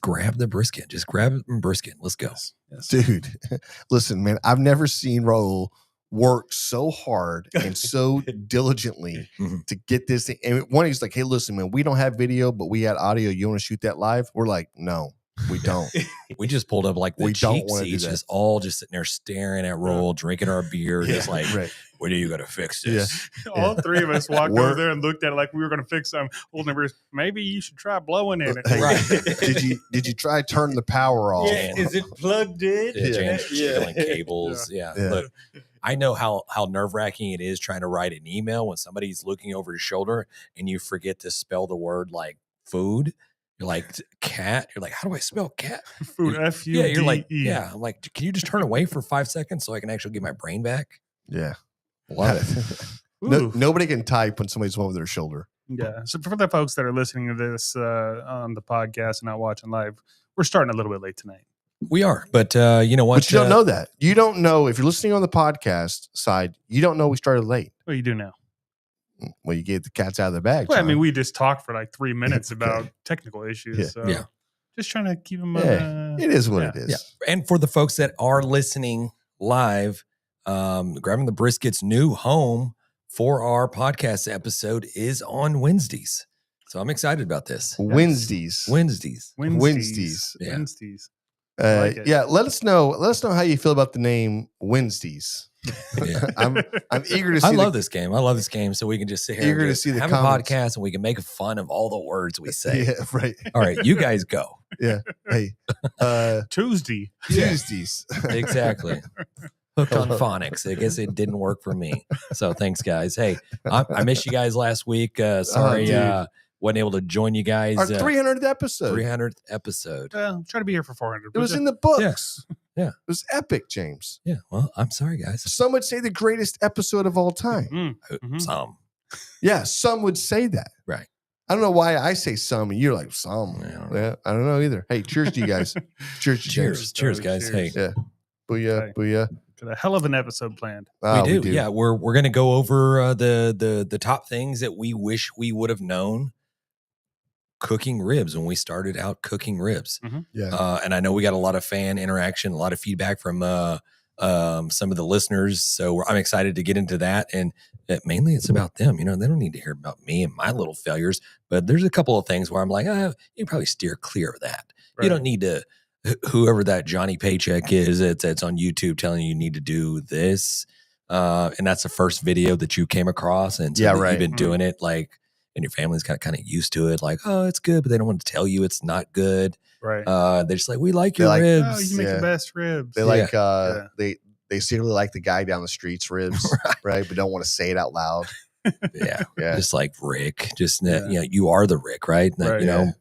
grab the brisket. Just grab it and brisket. Let's go. Yes. Dude, listen, man, I've never seen Raul work so hard and so diligently to get this thing. And one, he's like, hey, listen, man, we don't have video, but we had audio. You want to shoot that live? We're like, no, we don't. We just pulled up like the We don't cheap wanna do seats, that. just all just sitting there staring at Roll, drinking our beer, just like, when are you going to fix this? All three of us walked over there and looked at it like we were going to fix something. Holding our maybe you should try blowing in it. Hey, Right. Did you try turning the power off? Yeah, is it plugged in? Killing cables. Yeah. Look, I know how nerve-wracking it is trying to write an email when somebody's looking over your shoulder and you forget to spell the word like food. You're like cat. You're like, how do I spell cat? Food, F-U-D-E. Yeah, you're like, yeah. I'm like, can you just turn away for 5 seconds so I can actually get my brain back? Yeah. Love it. Nobody can type when somebody's over their shoulder. Yeah. So for the folks that are listening to this on the podcast and not watching live, we're starting a little bit late tonight. We are, but you know what? But you don't know that. You don't know if you're listening on the podcast side. You don't know we started late. Well, you do now. Well, you gave the cats out of the bag. Well, John. I mean, we just talked for like 3 minutes about technical issues. So just trying to keep them. It is what it is. Yeah. And for the folks that are listening live, Grabbing the Brisket's new home for our podcast episode is on Wednesdays. So I'm excited about this. Wednesdays. Yeah. Like yeah. Let us know how you feel about the name Wednesdays. Yeah. I'm eager to see. I love this game. I love this game. So we can just sit here Eager and to see the have comments. a podcast and we can make fun of all the words we say. Yeah, right. All right, you guys go. Yeah. Hey. Tuesdays. Exactly. Hooked on phonics. I guess it didn't work for me. So thanks, guys. Hey, I missed you guys last week. Sorry, wasn't able to join you guys. Our 300th episode. 300th episode. Well, try to be here for 400. It was in the books. Yeah. It was epic, James. Yeah. Well, I'm sorry, guys. Some would say the greatest episode of all time. Some. Yeah, some would say that. Right. I don't know why I say some and you're like some. Yeah, I don't know either. Hey, cheers to you guys. Cheers, guys. Hey. Yeah. Booyah, booyah. Got a hell of an episode planned. We do. Yeah, we're going to go over the top things that we wish we would have known cooking ribs when we started out cooking ribs. Yeah. And I know we got a lot of fan interaction, a lot of feedback from some of the listeners. So I'm excited to get into that. And mainly it's about them. You know, they don't need to hear about me and my little failures. But there's a couple of things where I'm like, you probably steer clear of that. Right. You don't need to, whoever that Johnny Paycheck is, it's on YouTube telling you need to do this. And that's the first video that you came across. And so you've been doing it like, and your family's kind of used to it. Like, oh, it's good, but they don't want to tell you it's not good. Right. They're just like, we like your ribs. Oh, you make the best ribs. They like, they secretly like the guy down the street's ribs, right? But don't want to say it out loud. Yeah. Just like Rick, just, you know, you are the Rick, right? You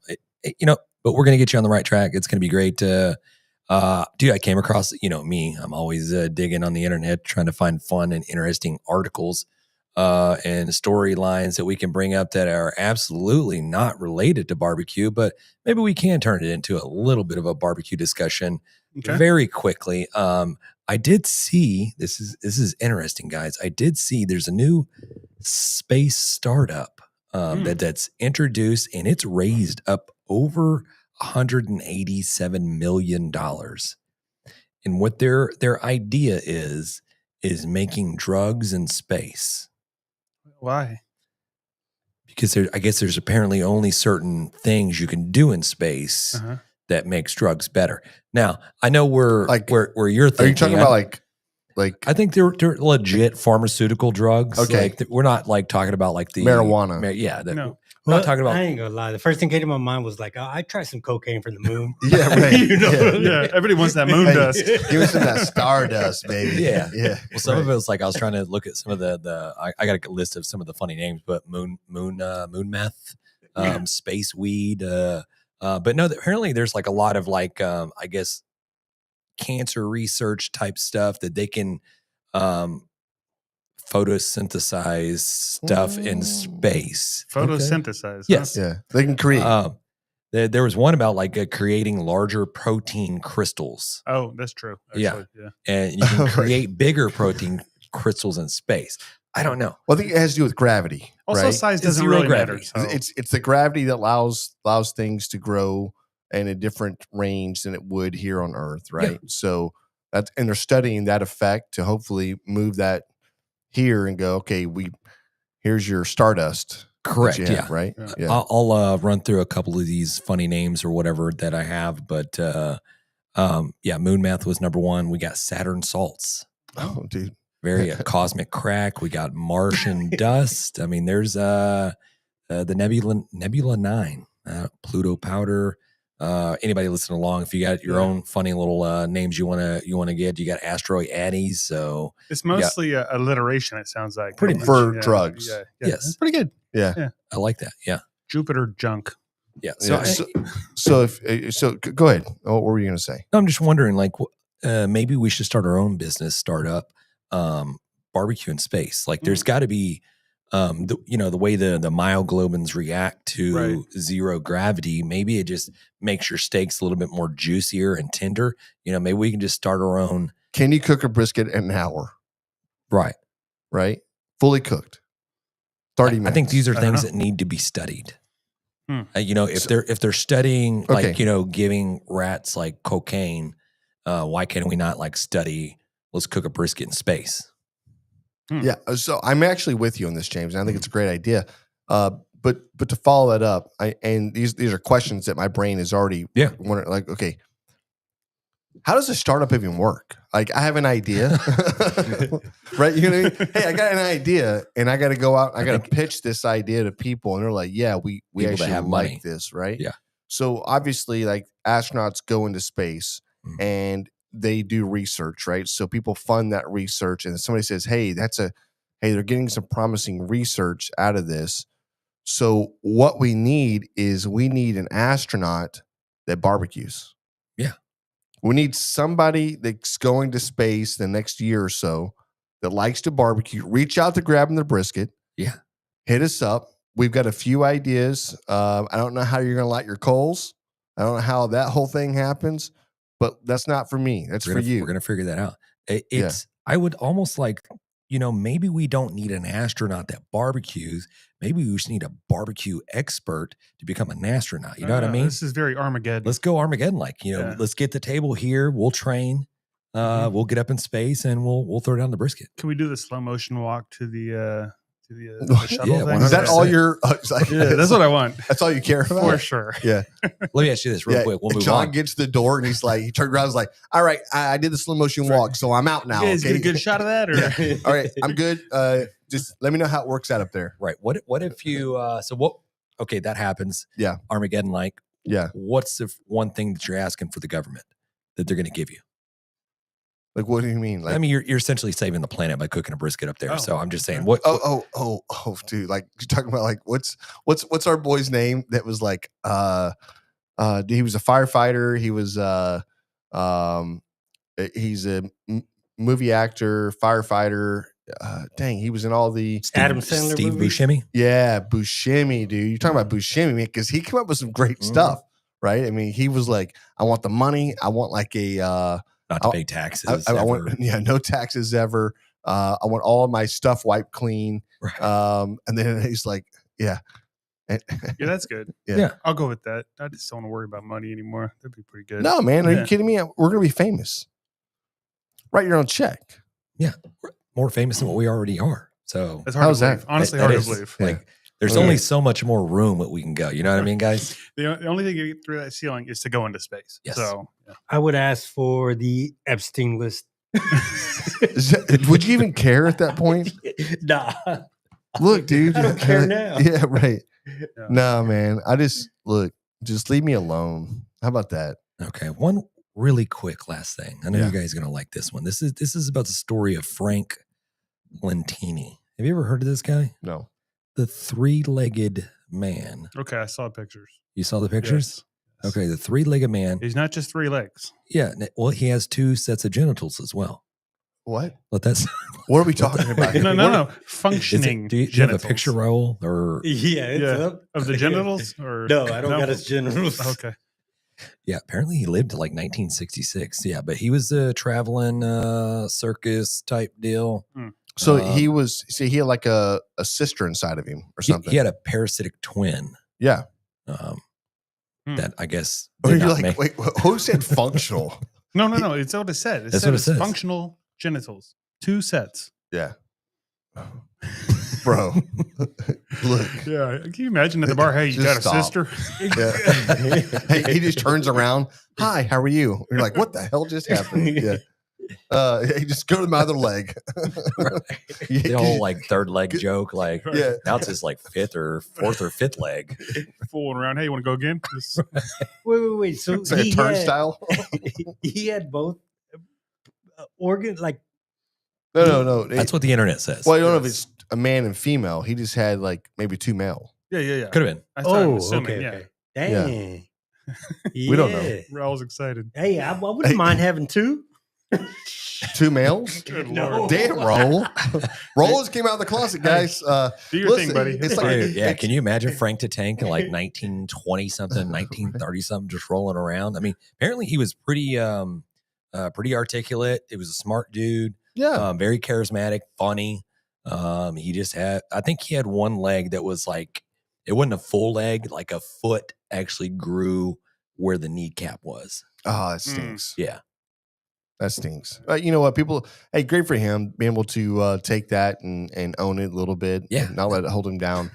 know, but we're going to get you on the right track. It's going to be great. Dude, I came across, you know, me, I'm always digging on the internet, trying to find fun and interesting articles and storylines that we can bring up that are absolutely not related to barbecue, but maybe we can turn it into a little bit of a barbecue discussion very quickly. I did see, this is interesting, guys. I did see there's a new space startup that's introduced, and it's raised up over $187 million. And what their idea is making drugs in space. Why? Because I guess there's apparently only certain things you can do in space that makes drugs better. Now, I know where you're thinking. Are you talking about like I think they're legit pharmaceutical drugs. Okay. Like, we're not like talking about like the marijuana. No. We're not talking about. I ain't gonna lie. The first thing came to my mind was like, oh, I tried some cocaine from the moon. Yeah, right. You know? Yeah, everybody wants that moon dust. Give us some of that stardust, baby. Yeah. Yeah. Well, some of it was like I was trying to look at some of I got a list of some of the funny names, but moon meth, space weed, but no, apparently there's like a lot of like I guess cancer research type stuff that they can photosynthesize stuff in space. Photosynthesize. Yes. Yeah. They can create. There was one about like creating larger protein crystals. Oh, that's true. Actually. Yeah. And you can create bigger protein crystals in space. I don't know. Well, I think it has to do with gravity. Also, right? size doesn't really matter. So. It's the gravity that allows things to grow in a different range than it would here on Earth, right? So and they're studying that effect to hopefully move that here and go, okay, here's your stardust. Correct. Have, right. Yeah. I'll run through a couple of these funny names or whatever that I have, but moon meth was number one. We got Saturn salts. Oh, dude. Very cosmic crack. We got Martian dust. I mean, there's the Nebula 9, Pluto powder. Anybody listening along, if you got your own funny little names you wanna get, you got asteroid addies. So it's mostly alliteration. It sounds like pretty for drugs. Yeah. Yes, it's pretty good. Yeah, I like that. Yeah, Jupiter junk. Yeah. So go ahead. What were you going to say? I'm just wondering, like, maybe we should start our own business startup, barbecue in space. Like, there's got to be, the way the myoglobins react to zero gravity. Maybe it just makes your steaks a little bit more juicier and tender. Maybe we can just start our own. Can you cook a brisket in an hour? Right. Fully cooked. 30 minutes. I think these are things that need to be studied. If they're studying, like, giving rats like cocaine, why can't we not like study, let's cook a brisket in space? Yeah. So I'm actually with you on this, James. And I think it's a great idea. But to follow that up, and these are questions that my brain is already wondering, like, okay, how does a startup even work? Like, I have an idea, right? You know what I mean? Hey, I got an idea, and I got to go out. I got to pitch this idea to people, and they're like, "Yeah, we actually have like this, right?" Yeah. So obviously, like, astronauts go into space and they do research, right? So people fund that research, and somebody says, "Hey, they're getting some promising research out of this." So what we need is an astronaut that barbecues. Yeah. We need somebody that's going to space the next year or so that likes to barbecue. Reach out to grab them the brisket. Yeah. Hit us up. We've got a few ideas. I don't know how you're going to light your coals. I don't know how that whole thing happens, but that's not for me. That's for you. We're going to figure that out. I would almost like, maybe we don't need an astronaut that barbecues. Maybe we just need a barbecue expert to become an astronaut. You know what I mean? This is very Armageddon. Let's go Armageddon. Like, let's get the table here. We'll train. We'll get up in space and we'll throw down the brisket. Can we do the slow motion walk to the shuttle thing? Is that all your? That's what I want. That's all you care about? For sure. Yeah. Let me ask you this real quick. We'll move John on. gets to the door and he turned around and was like, "All right, I did the slow motion walk, so I'm out now." You guys get a good shot of that? Or? Yeah. All right, I'm good. Just let me know how it works out up there. Right. What if you? Okay, that happens. Yeah. Armageddon, like. Yeah. What's the one thing that you're asking for the government that they're going to give you? Like, what do you mean? Like, I mean, you're essentially saving the planet by cooking a brisket up there. Oh, so I'm just saying, what? Oh, dude! Like, you're talking about, like, what's our boy's name? That was like, he was a firefighter. He was he's a movie actor, firefighter. Dang, he was in all the Adam Sandler Steve movies? Buscemi. Yeah, Buscemi, dude. You're talking about Buscemi, man, because he came up with some great stuff, right? I mean, he was like, I want the money. I want like a not to pay taxes. I want no taxes ever. I want all of my stuff wiped clean. Right. And then he's like, yeah, that's good. Yeah, I'll go with that. I just don't want to worry about money anymore. That'd be pretty good. No, man, are you kidding me? We're gonna be famous. Write your own check. Yeah, we're more famous than what we already are. So it's hard to believe. Honestly, hard to believe. Like, there's only so much more room that we can go. You know what I mean, guys? The only thing you get through that ceiling is to go into space. Yes. So I would ask for the Epstein list. Would you even care at that point? Nah. Look, dude. I don't care now. Yeah, right. Yeah. No, man. Just leave me alone. How about that? Okay. One really quick last thing. I know you guys are gonna like this one. This is about the story of Frank Lentini. Have you ever heard of this guy? No. The three-legged man. Okay, I saw pictures. You saw the pictures? Yes. Okay, the three-legged man. He's not just 3 legs. Yeah. Well, he has 2 sets of genitals as well. What? But that's what are we talking about? No. Functioning. Do you have a picture, Raul? Or It's up. Of the genitals? Or no, I don't got his genitals. Okay. Yeah, apparently he lived to like 1966. Yeah, but he was a traveling circus type deal. So he had like a sister inside of him or something. He had a parasitic twin. Yeah. that I guess. Or you're like, wait, who said functional? No. It's what it said. That's what it says. Functional genitals. 2 sets. Yeah. Bro, look. Yeah. Can you imagine at the bar, hey, you got a sister? Yeah. Hey, he just turns around. Hi, how are you? You're like, what the hell just happened? Yeah. Hey, just go to my other leg. The whole like third leg joke, like now it's his like fourth or fifth leg. Fooling around. Hey, you want to go again? Wait. So it's like a turnstile. He had both organ, like. No. That's what the internet says. Well, I don't know if it's a man and female. He just had like maybe 2 male. Yeah. Could have been. Okay. Dang. Yeah. We don't know. Raul's excited. Hey, I wouldn't mind having 2. 2 males? Good No. Lord. Damn, Roll. Roll just came out of the closet, guys. Do your thing, buddy. It's It's like, Can you imagine Frank the Tank in like 1920 something, 1930 something, just rolling around? I mean, apparently he was pretty articulate. He was a smart dude. yeah. Very charismatic, funny. He just had, I think he had one leg that was like, it wasn't a full leg, like a foot actually grew where the kneecap was. Oh, that stinks. Yeah. That stinks. You know what? Hey, great for him being able to take that and own it a little bit. Yeah. And not let it hold him down.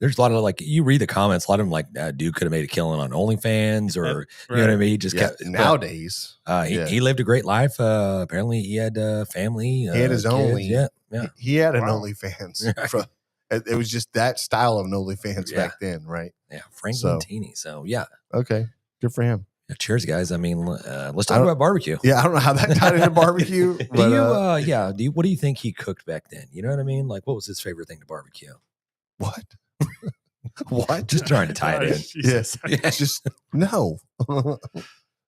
There's a lot of like, you read the comments, a lot of them like, dude could have made a killing on OnlyFans or, you know what I mean? He just kept, nowadays. He lived a great life. Apparently he had family. He had his kids. own. Yeah. He had an Wow. OnlyFans. It was just that style of an OnlyFans back then, right? Yeah. Frank So- Montini. So yeah. Okay. Good for him. Yeah, cheers, guys. I mean, let's talk about barbecue. Yeah, I don't know how that tied into barbecue. But, What do you think he cooked back then? You know what I mean? Like, what was his favorite thing to barbecue? what? What? Just trying to tie it in. Jesus. Yes. Just no.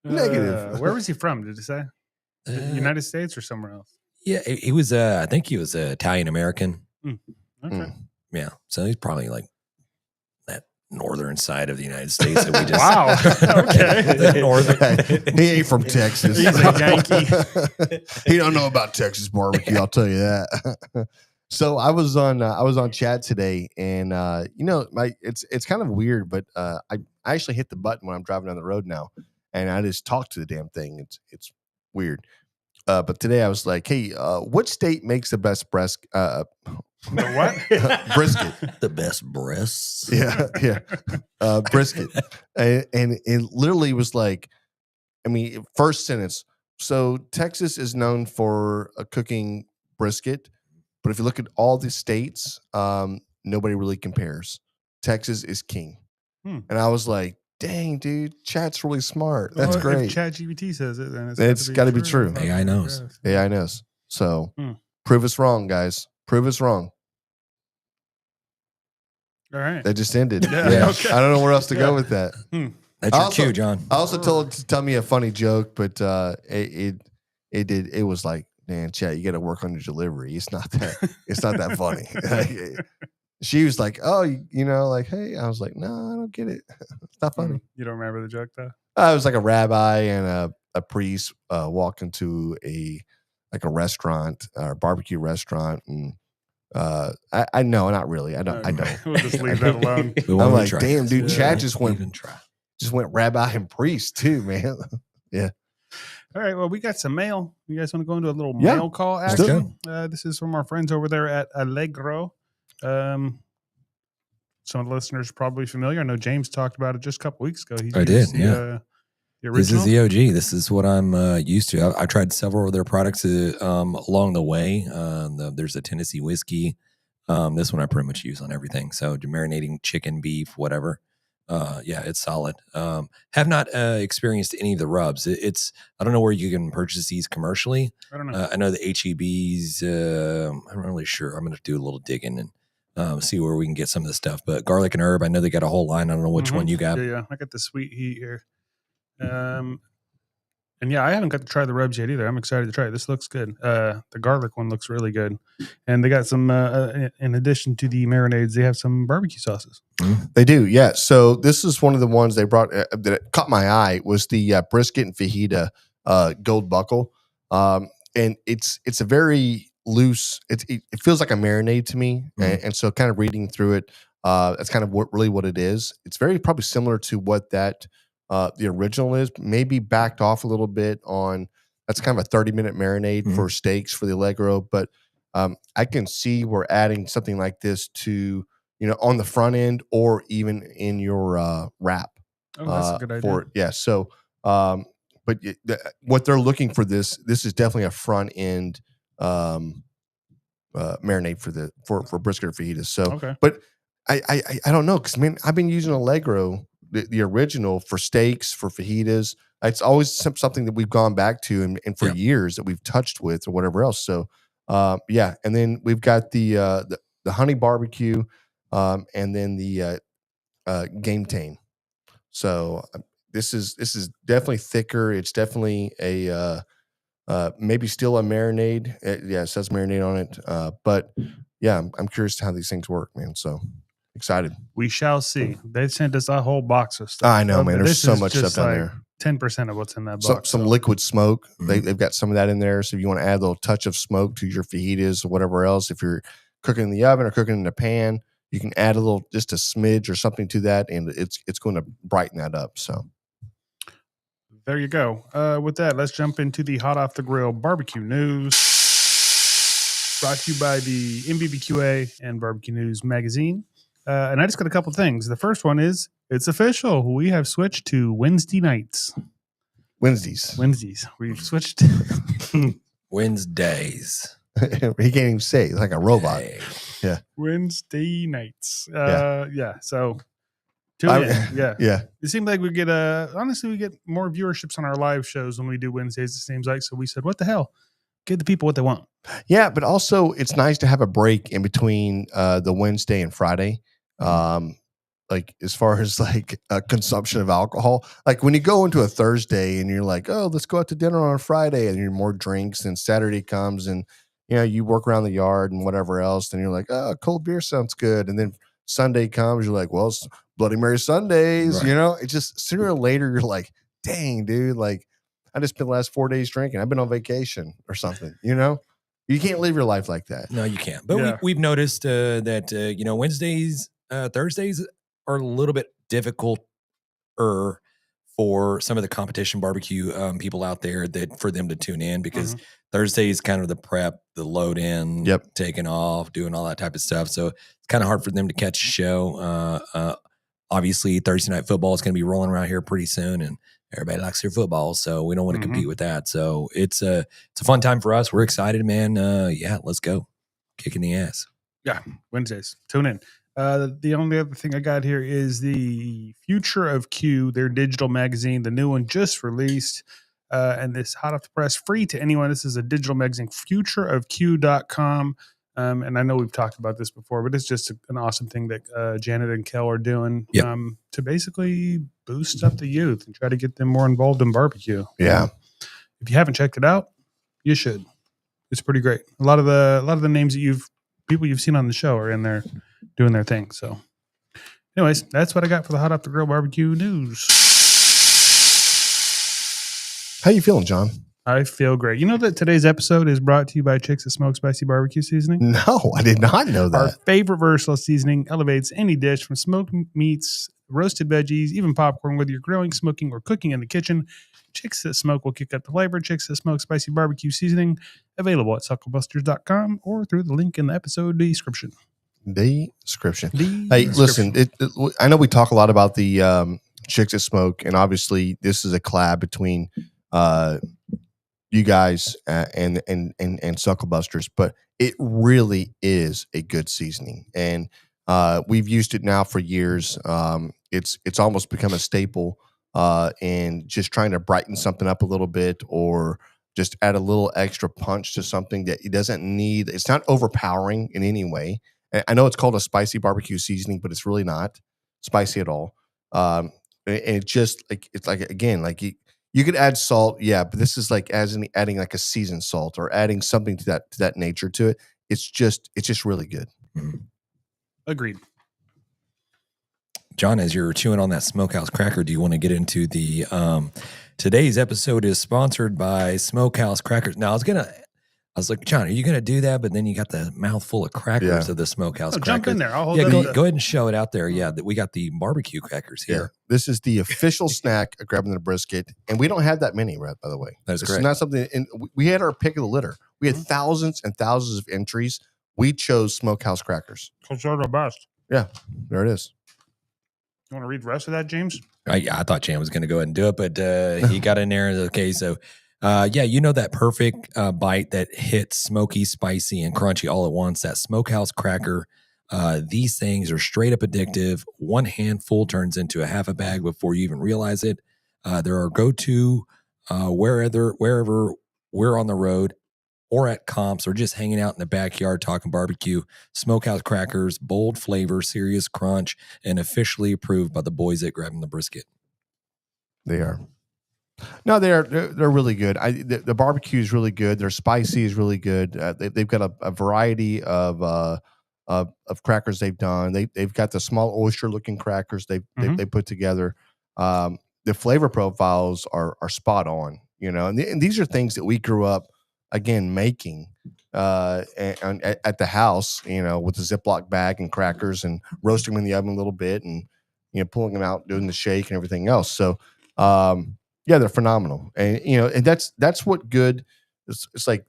Negative. Where was he from? Did it say? United States or somewhere else? Yeah, he was. I think he was Italian American. Okay. Yeah, so he's probably like that northern side of the United States that we just. Wow. Okay. The northern. He ain't from Texas. He's a Yankee. He don't know about Texas barbecue. I'll tell you that. So I was on chat today, and it's kind of weird, but I actually hit the button when I'm driving down the road now, and I just talk to the damn thing. It's weird. But today I was like, hey, what state makes the best brisket? The best breasts. Yeah. Brisket. And it literally was like, I mean, first sentence. So Texas is known for cooking brisket, but if you look at all the states, nobody really compares. Texas is king. And I was like, dang, dude, chat's really smart. That's great. If ChatGPT says it, then It's got to be true. AI knows. AI knows. So prove us wrong, guys. Prove us wrong. All right. That just ended. Yeah, okay. I don't know where else to go with that. That's your cue, John. I also told it to tell me a funny joke, but it was like, man, chat, you got to work on your delivery. It's not that funny. She was like, oh, like, hey. I was like, no, I don't get it. It's not funny. You don't remember the joke though? It was like a rabbi and a priest walk into a restaurant or barbecue restaurant, and I know, not really. I don't. We'll just leave that alone. I'm like, damn, dude, Yeah. Chad just went rabbi and priest too, man. Yeah. All right. Well, we got some mail. You guys want to go into a little Yeah, mail call let's do action? This is from our friends over there at Allegro. Some of the listeners are probably familiar. I know James talked about it just a couple weeks ago. I did, yeah. The original. This is the OG. This is what I'm used to. I tried several of their products along the way. There's a Tennessee whiskey. This one I pretty much use on everything. So marinating chicken, beef, whatever. Yeah, it's solid. Have not experienced any of the rubs. I don't know where you can purchase these commercially. I don't know. I know the HEBs. I'm not really sure. I'm going to do a little digging and see where we can get some of the stuff. But garlic and herb, I know they got a whole line. I don't know which one you got. Yeah. I got the sweet heat here. And yeah, I haven't got to try the rubs yet either. I'm excited to try it. This looks good. The garlic one looks really good. And they got some, in addition to the marinades, they have some barbecue sauces. They do, yeah. So this is one of the ones they brought that caught my eye was the brisket and fajita gold buckle. And it's a very loose, it feels like a marinade to me. And so kind of reading through it, That's kind of really what it is. It's very probably similar to what that the original is, maybe backed off a little bit on. That's kind of a 30-minute marinade for steaks for the Allegro, but I can see we're adding something like this to, on the front end or even in your wrap. Oh, that's a good idea. Yeah. So, but what they're looking for this is definitely a front end marinade for brisket or fajitas. So, Okay. but I don't know, because I've been using Allegro, the original, for steaks, for fajitas. It's always something that we've gone back to and for years that we've touched with or whatever else. So yeah, and then we've got the honey barbecue, and then the game tame. So this is definitely thicker. It's definitely a maybe still a marinade. It says marinade on it. But yeah, I'm curious to how these things work, man. So excited. We shall see. They sent us a whole box of stuff. I know, man. There's so much stuff down there. 10% of what's in that box. Some liquid smoke. They've got some of that in there. So if you want to add a little touch of smoke to your fajitas or whatever else, if you're cooking in the oven or cooking in a pan, you can add just a smidge or something to that, and it's going to brighten that up. So there you go. With that, let's jump into the hot off the grill barbecue news. Brought to you by the MBBQA and Barbecue News magazine. And I just got a couple things. The first one is, it's official. We have switched to Wednesday nights. Wednesdays. We've switched. Wednesdays. He can't even say it. It's like a robot. Hey. Yeah. Wednesday nights. Yeah. So tune in. Yeah. It seemed like we get honestly, we get more viewerships on our live shows when we do Wednesdays, it seems like. So we said, what the hell? Give the people what they want. Yeah, but also it's nice to have a break in between the Wednesday and Friday. Like as far as like consumption of alcohol, like when you go into a Thursday and you're like, oh, let's go out to dinner on a Friday, and you're more drinks, and Saturday comes and you work around the yard and whatever else, and you're like, oh, cold beer sounds good, and then Sunday comes, you're like, well, it's Bloody Mary Sundays, right. It's just sooner or later you're like, dang, dude, like I just spent the last 4 days drinking. I've been on vacation or something, You can't live your life like that. No, you can't. But we've noticed that Wednesdays, Thursdays are a little bit difficult for some of the competition barbecue people out there, that for them to tune in, because Thursday is kind of the prep, the load in, taking off, doing all that type of stuff. So it's kind of hard for them to catch a show. Obviously, Thursday night football is going to be rolling around here pretty soon, and everybody likes their football, so we don't want to compete with that. So it's a fun time for us. We're excited, man. Let's go. Kicking the ass. Yeah, Wednesdays. Tune in. The only other thing I got here is the Future of Q, their digital magazine. The new one just released, and this hot off the press, free to anyone. This is a digital magazine, futureofq.com. And I know we've talked about this before, but it's just an awesome thing that Janet and Kel are doing to basically boost up the youth and try to get them more involved in barbecue. Yeah. If you haven't checked it out, you should. It's pretty great. A lot of the names that people you've seen on the show are in there doing their thing. So anyways, that's what I got for the hot off the grill barbecue news. How you feeling, John? I feel great. You know that today's episode is brought to you by Chicks That Smoke Spicy Barbecue Seasoning? No, I did not know that. Our favorite versatile seasoning elevates any dish, from smoked meats, roasted veggies, even popcorn. Whether you're grilling, smoking, or cooking in the kitchen, Chicks That Smoke will kick up the flavor. Chicks That Smoke Spicy Barbecue Seasoning, available at sucklebusters.com or through the link in the episode description. Hey, listen, I know we talk a lot about the Chicks That Smoke, and obviously this is a collab between you guys and Sucklebusters, but it really is a good seasoning, and we've used it now for years. It's almost become a staple, and just trying to brighten something up a little bit, or just add a little extra punch to something that it doesn't need. It's not overpowering in any way. I know it's called a spicy barbecue seasoning, but it's really not spicy at all. And it just it's like, again, like you could add salt, but this is like adding like a seasoned salt or adding something to that nature to it. It's just really good. Agreed. John, as you're chewing on that Smokehouse cracker, do you want to get into the today's episode is sponsored by Smokehouse Crackers. Now, I was gonna I was like, John, are you going to do that? But then you got the mouthful of crackers of the smokehouse crackers. Jump in there. I'll hold go ahead and show it out there. Yeah, that we got the barbecue crackers here. Yeah. This is the official snack of grabbing the brisket, and we don't have that many, right? By the way, that's correct. It's not something. And we had our pick of the litter. We had thousands and thousands of entries. We chose smokehouse crackers. Because they're the best. Yeah, there it is. You want to read the rest of that, James? I thought Jan was going to go ahead and do it, but he got in there. Okay, so. That perfect bite that hits smoky, spicy, and crunchy all at once. That smokehouse cracker. These things are straight up addictive. One handful turns into a half a bag before you even realize it. They're our go-to wherever we're on the road or at comps or just hanging out in the backyard talking barbecue. Smokehouse crackers, bold flavor, serious crunch, and officially approved by the boys at Grabbing the Brisket. They are. No, they're really good. The barbecue is really good. Their spicy is really good. They've got a variety of crackers they've done. They've got the small oyster looking crackers they put together. The flavor profiles are spot on. And these are things that we grew up again making at the house. With the Ziploc bag and crackers and roasting them in the oven a little bit and pulling them out, doing the shake and everything else. So. Yeah, they're phenomenal, and that's what good. It's like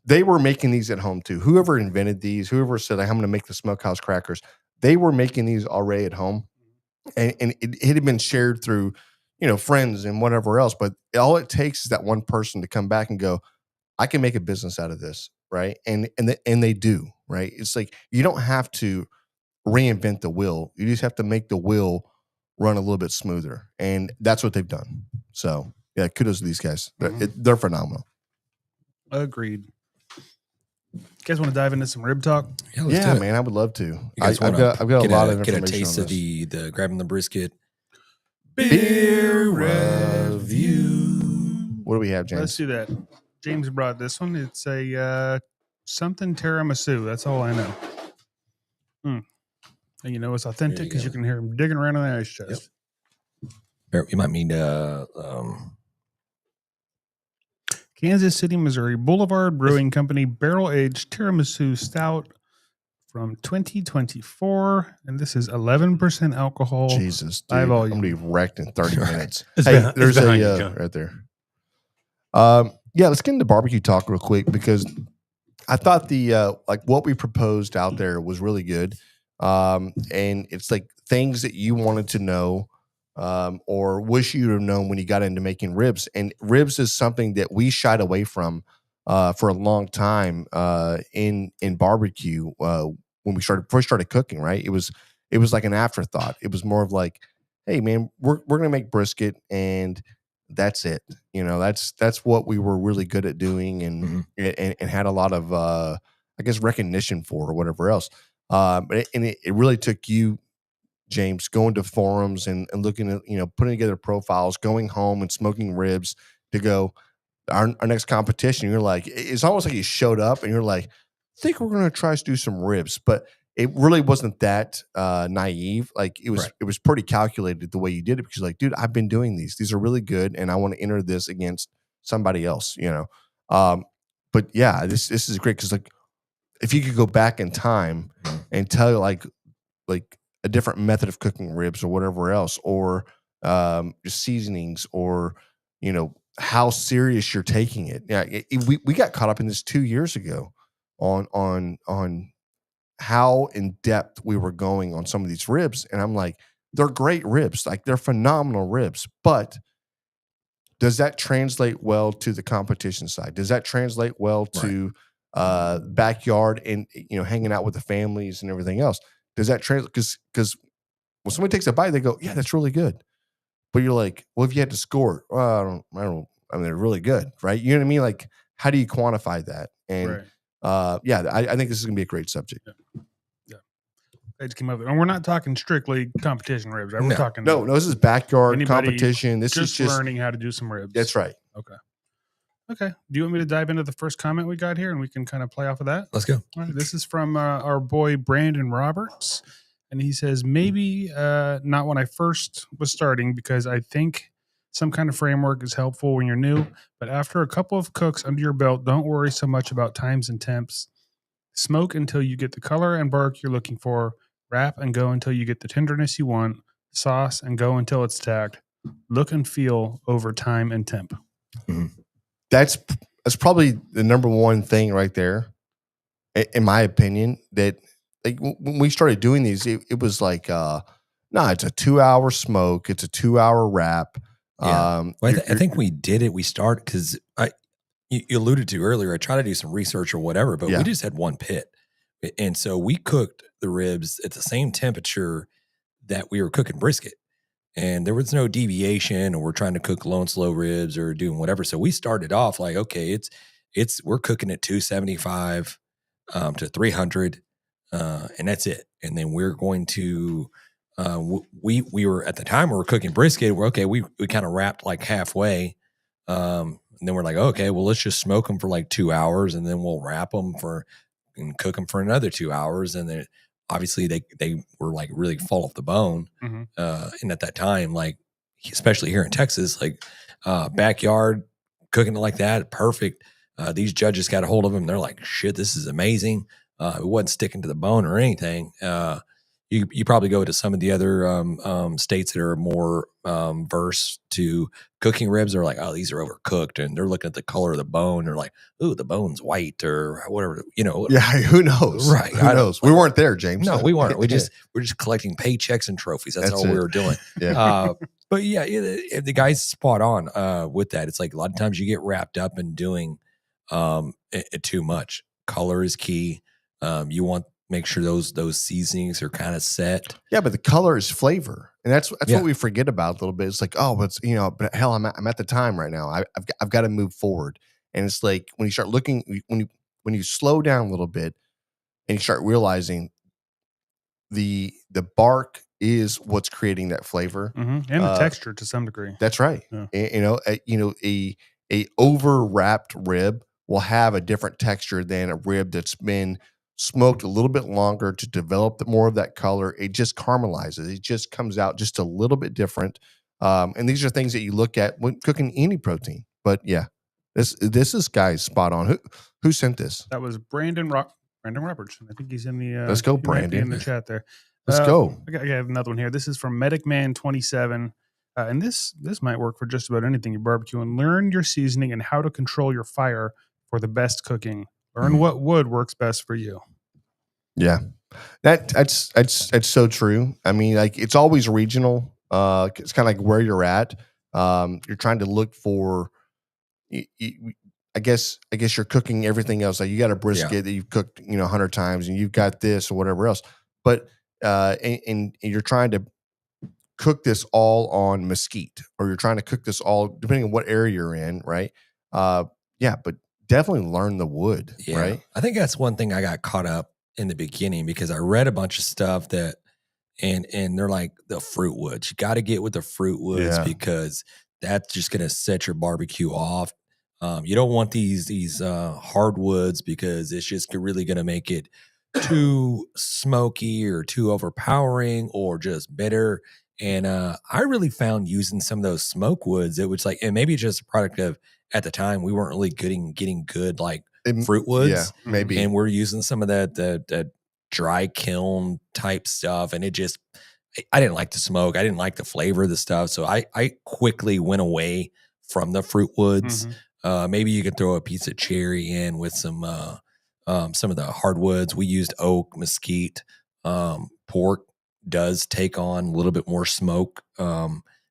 they were making these at home too. Whoever invented these, whoever said, "I'm going to make the smokehouse crackers," they were making these already at home, and it had been shared through, friends and whatever else. But all it takes is that one person to come back and go, "I can make a business out of this," right? And they do, right? It's like you don't have to reinvent the wheel; you just have to make the wheel run a little bit smoother, and that's what they've done. So yeah, kudos to these guys. They're phenomenal. Agreed. You guys want to dive into some rib talk? Yeah, man, I would love to. I've got a lot of information. Get a taste of the Grabbing the Brisket beer review. What do we have, James? Let's do that. James brought this one. It's a something tiramisu. That's all I know. And it's authentic because you can hear him digging around in the ice chest. Yep. You might mean Kansas City, Missouri Boulevard Brewing Company barrel-aged tiramisu stout from 2024, and this is 11% alcohol. Jesus, dude, I'm gonna be wrecked in 30 minutes. Hey, there's a right there. Let's get into barbecue talk real quick because I thought the what we proposed out there was really good. And it's like things that you wanted to know or wish you'd have known when you got into making ribs. And ribs is something that we shied away from for a long time in barbecue when we first started cooking, right? It was like an afterthought. It was more of like, hey man, we're gonna make brisket and that's it. That's what we were really good at doing and had a lot of I guess recognition for or whatever else. But it really took you, James, going to forums and looking at, putting together profiles, going home and smoking ribs to go our next competition. You're like, it's almost like you showed up and you're like, I think we're going to try to do some ribs, but it really wasn't that naive. Like it was pretty calculated the way you did it because like, dude, I've been doing these. These are really good. And I want to enter this against somebody else, but yeah, this is great. Cause like, if you could go back in time and tell like a different method of cooking ribs or whatever else, or seasonings, or how serious you're taking it. Yeah, we got caught up in this 2 years ago on how in depth we were going on some of these ribs, and I'm like, they're great ribs, like they're phenomenal ribs, but does that translate well to the competition side? Does that translate well to backyard and hanging out with the families and everything else? Does that translate? Because when somebody takes a bite, they go, yeah, that's really good. But you're like, well, if you had to score it, well, I don't. I mean, they're really good, right? You know what I mean? Like, how do you quantify that? And I think this is gonna be a great subject. Yeah. They just came up, and we're not talking strictly competition ribs, right? We're talking no. This is backyard competition. This is just learning how to do some ribs. That's right. Okay. Do you want me to dive into the first comment we got here and we can kind of play off of that? Let's go. All right. This is from our boy Brandon Roberts. And he says, maybe not when I first was starting because I think Some kind of framework is helpful when you're new, but after a couple of cooks under your belt, don't worry so much about times and temps. Smoke until you get the color and bark you're looking for. Wrap and go until you get the tenderness you want. Sauce and go until it's tagged. Look and feel over time and temp. Mm-hmm. That's probably the number one thing right there, in my opinion. That like when we started doing these, it was like, it's a 2-hour smoke, it's a 2-hour wrap. Yeah. Well, I think we did it. We started because you alluded to earlier. I tried to do some research or whatever, but we just had one pit, and so we cooked the ribs at the same temperature that we were cooking brisket. And there was no deviation, or we're trying to cook low and slow ribs or doing whatever. So we started off like, okay, we're cooking at 275 to 300, and that's it. And then we're going to we were at the time we were cooking brisket. We kind of wrapped like halfway, and then we're like, okay, well let's just smoke them for like 2 hours, and then we'll wrap them and cook them for another 2 hours, and then. Obviously, they were like really fall off the bone, and at that time, like especially here in Texas, like backyard cooking it like that, perfect. These judges got a hold of them. They're like, "Shit, this is amazing." It wasn't sticking to the bone or anything. You probably go to some of the other states that are more versed to cooking ribs. They're like, oh, these are overcooked, and they're looking at the color of the bone. They're like, ooh, the bone's white or whatever, Yeah, who knows? Right? Who knows? We weren't there, James. No, we weren't. We're just collecting paychecks and trophies. That's all we were doing. Yeah. But yeah, the guy's spot on with that. It's like a lot of times you get wrapped up in doing too much. Color is key. You want make sure those seasonings are kind of set. Yeah, but the color is flavor, and that's what we forget about a little bit. It's like, oh, but but hell, I'm at the time right now. I've got to move forward, and it's like when you start looking, when you slow down a little bit, and you start realizing the bark is what's creating that flavor and the texture to some degree. That's right. Yeah. A over wrapped rib will have a different texture than a rib that's been smoked a little bit longer to develop more of that color. It just caramelizes. It just comes out just a little bit different. And these are things that you look at when cooking any protein. But yeah, this is guy's spot on. Who sent this? That was Brandon Robertson. I think he's in the. Let's go, Brandon. In the chat there. Let's go. I have another one here. This is from MedicMan27. And this might work for just about anything you barbecue. And learn your seasoning and how to control your fire for the best cooking. Learn what wood works best for you. Yeah, that's so true. I mean, like it's always regional. It's kind of like where you're at. You're trying to look for. I guess you're cooking everything else. Like you got a brisket that you've cooked 100 times, and you've got this or whatever else. But and you're trying to cook this all on mesquite, or you're trying to cook this all depending on what area you're in, right? But definitely learn the wood, right? I think that's one thing I got caught up in the beginning because I read a bunch of stuff that, and they're like the fruit woods. You got to get with the fruit woods because that's just going to set your barbecue off. You don't want these hardwoods because it's just really going to make it too smoky or too overpowering or just bitter. And I really found using some of those smoke woods, it was like, and maybe just a product of at the time we weren't really getting good like fruit woods. Yeah, maybe. And we're using some of that dry kiln type stuff, and it just I didn't like the smoke. I didn't like the flavor of the stuff, so I quickly went away from the fruit woods. Maybe you could throw a piece of cherry in with some of the hardwoods. We used oak, mesquite, pork does take on a little bit more smoke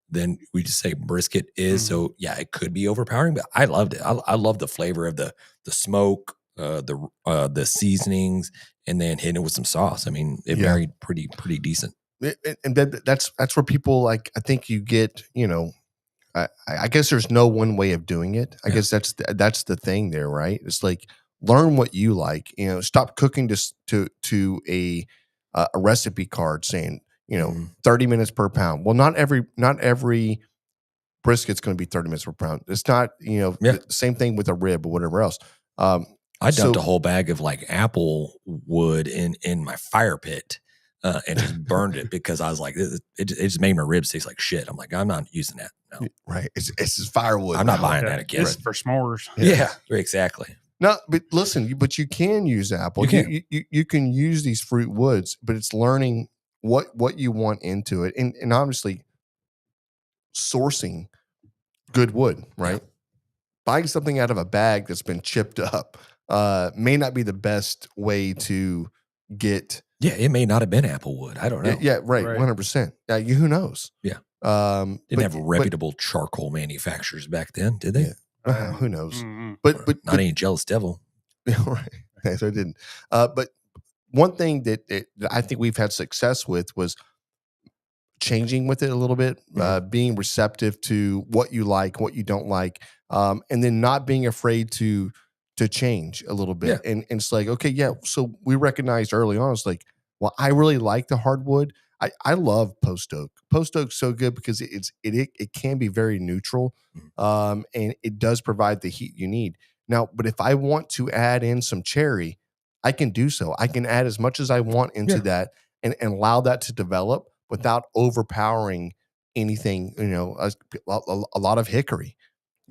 than we just say brisket is. So yeah, it could be overpowering, but I loved it. I love the flavor of the smoke, the seasonings, and then hitting it with some sauce. I mean, it married pretty decent. And that's where people like. I think you get I guess there's no one way of doing it. I guess that's the thing there, right? It's like learn what you like. Stop cooking just to a recipe card saying 30 minutes per pound. Well, not every brisket's going to be 30 minutes per pound. It's not the same thing with a rib or whatever else. I dumped a whole bag of like apple wood in my fire pit and just burned it because I was like, it just made my ribs taste like shit. I'm like, I'm not using that. no. Right. It's just firewood. I'm not buying that again. It's for s'mores. Yeah, exactly. No, but listen, but you can use apple. You can. You can use these fruit woods, but it's learning what you want into it, and obviously sourcing good wood, right? Yeah. Buying something out of a bag that's been chipped up may not be the best way to get. Yeah, it may not have been apple wood. I don't know. Yeah, right, 100%. Who knows? Yeah. Didn't have reputable charcoal manufacturers back then, did they? Yeah. Who knows? Mm-hmm. But not any jealous devil. Right. So I didn't. But one thing that I think we've had success with was changing with it a little bit, being receptive to what you like, what you don't like, and then not being afraid to change a little bit. Yeah. And it's like, okay, yeah. So we recognized early on, it's like, well, I really like the hardwood. I love post oak. Post oak's so good because it can be very neutral, and it does provide the heat you need. Now, but if I want to add in some cherry, I can do so. I can add as much as I want into that and allow that to develop without overpowering anything. You know, a lot of hickory,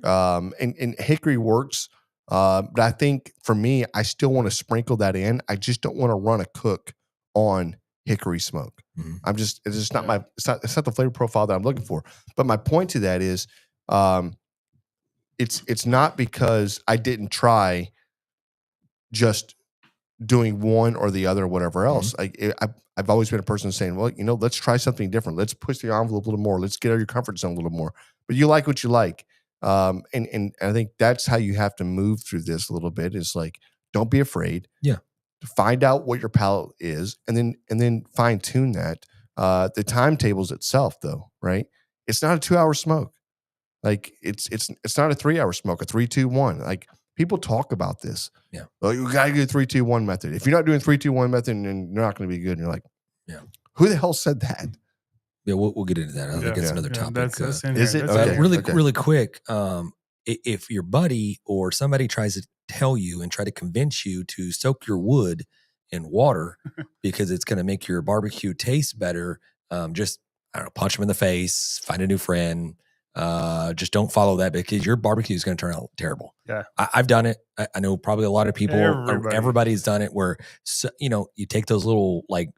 and hickory works. But I think for me, I still want to sprinkle that in. I just don't want to run a cook on hickory smoke. It's just not it's not the flavor profile that I'm looking for. But my point to that is, it's not because I didn't try just doing one or the other or whatever else. I've always been a person saying, well, let's try something different. Let's push the envelope a little more. Let's get out of your comfort zone a little more. But you like what you like. And I think that's how you have to move through this a little bit. Is like, don't be afraid. Yeah. Find out what your palate is and then fine tune that. The timetables itself though, right? It's not a 2-hour smoke. Like it's not a 3-hour smoke, a 3-2-1. Like people talk about this. Yeah. Well, you gotta do 3-2-1 method. If you're not doing 3-2-1 method, then you're not going to be good. And you're like, yeah, who the hell said that? Yeah, we'll get into that. I think it's another topic. That's is it? Okay. Really quick. If your buddy or somebody tries to tell you and try to convince you to soak your wood in water because it's going to make your barbecue taste better, just I don't know, punch them in the face, find a new friend. Just don't follow that because your barbecue is going to turn out terrible. Yeah, I've done it. I know probably a lot of people. Everybody's done it. Where you take those little like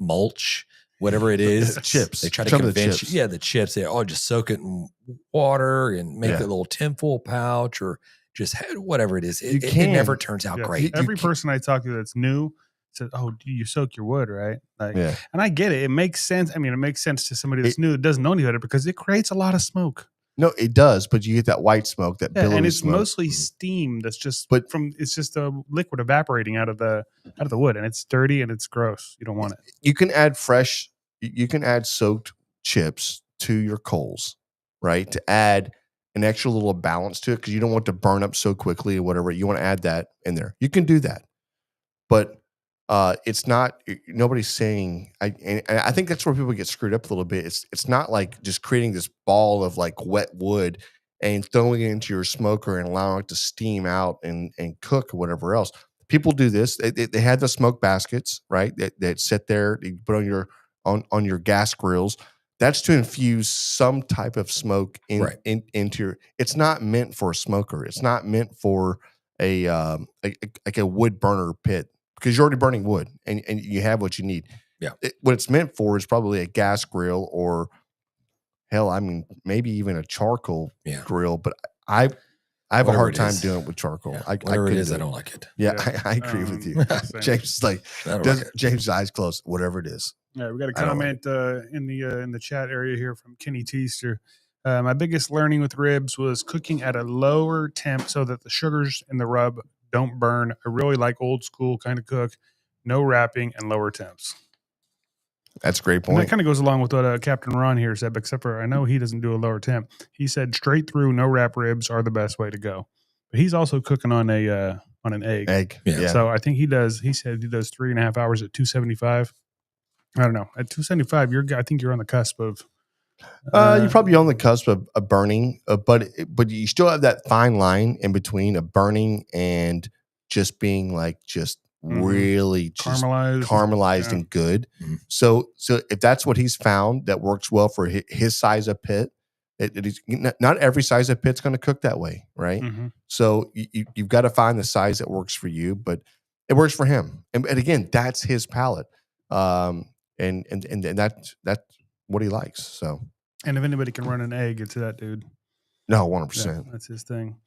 mulch, whatever it is, chips. They try to convince you. Yeah, the chips. They just soak it in water and make a little tinfoil pouch or just whatever it is. It never turns out great. Every person I talk to that's new says, "Oh, do you soak your wood, right?" Like, and I get it. It makes sense. I mean, it makes sense to somebody that's new that doesn't know any better because it creates a lot of smoke. No, it does, but you get that white smoke, that billowy and it's smoke. mostly steam. That's just, it's just a liquid evaporating out of the wood, and it's dirty and it's gross. You don't want it. You can add soaked chips to your coals, right? To add an extra little balance to it because you don't want to burn up so quickly or whatever. You want to add that in there. You can do that, but it's not. Nobody's saying. And I think that's where people get screwed up a little bit. It's not like just creating this ball of like wet wood and throwing it into your smoker and allowing it to steam out and cook or whatever else. People do this. They have the smoke baskets, right? That sit there. You put on your gas grills. That's to infuse some type of smoke into your. It's not meant for a smoker. It's not meant for a wood burner pit because you're already burning wood and you have what you need. Yeah. What it's meant for is probably a gas grill or hell, I mean, maybe even a charcoal grill. But I have a hard time doing it with charcoal. Yeah. I don't like it. Yeah, I agree with you. James is like, James' eyes closed. Whatever it is. Yeah, we got a comment in the chat area here from Kenny Teaster. My biggest learning with ribs was cooking at a lower temp so that the sugars in the rub don't burn. I really like old school kind of cook, no wrapping and lower temps. That's a great point. And that kind of goes along with what Captain Ron here said, except for I know he doesn't do a lower temp. He said straight through, no wrap ribs are the best way to go. But he's also cooking on an egg. Yeah. So I think he said he does 3.5 hours at 275. I don't know. At 275, I think you're on the cusp of. You're probably on the cusp of burning, but you still have that fine line in between of burning and just being like really just caramelized and good. Mm-hmm. So if that's what he's found that works well for his size of pit, It is not every size of pit's going to cook that way, right? Mm-hmm. So you've got to find the size that works for you, but it works for him. And again, that's his palate, and that's what he likes. So, and if anybody can run an egg, it's that dude. no, 100%. That's his thing.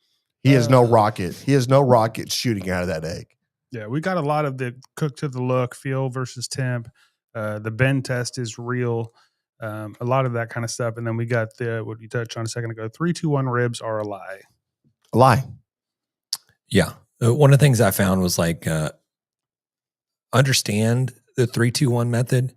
He has no rocket. He has no rocket shooting out of that egg. Yeah, we got a lot of the cook to the look, feel versus temp. The bend test is real. A lot of that kind of stuff. And then we got what you touched on a second ago, 3-2-1 ribs are a lie. A lie. Yeah. One of the things I found was like, understand the 3-2-1 method,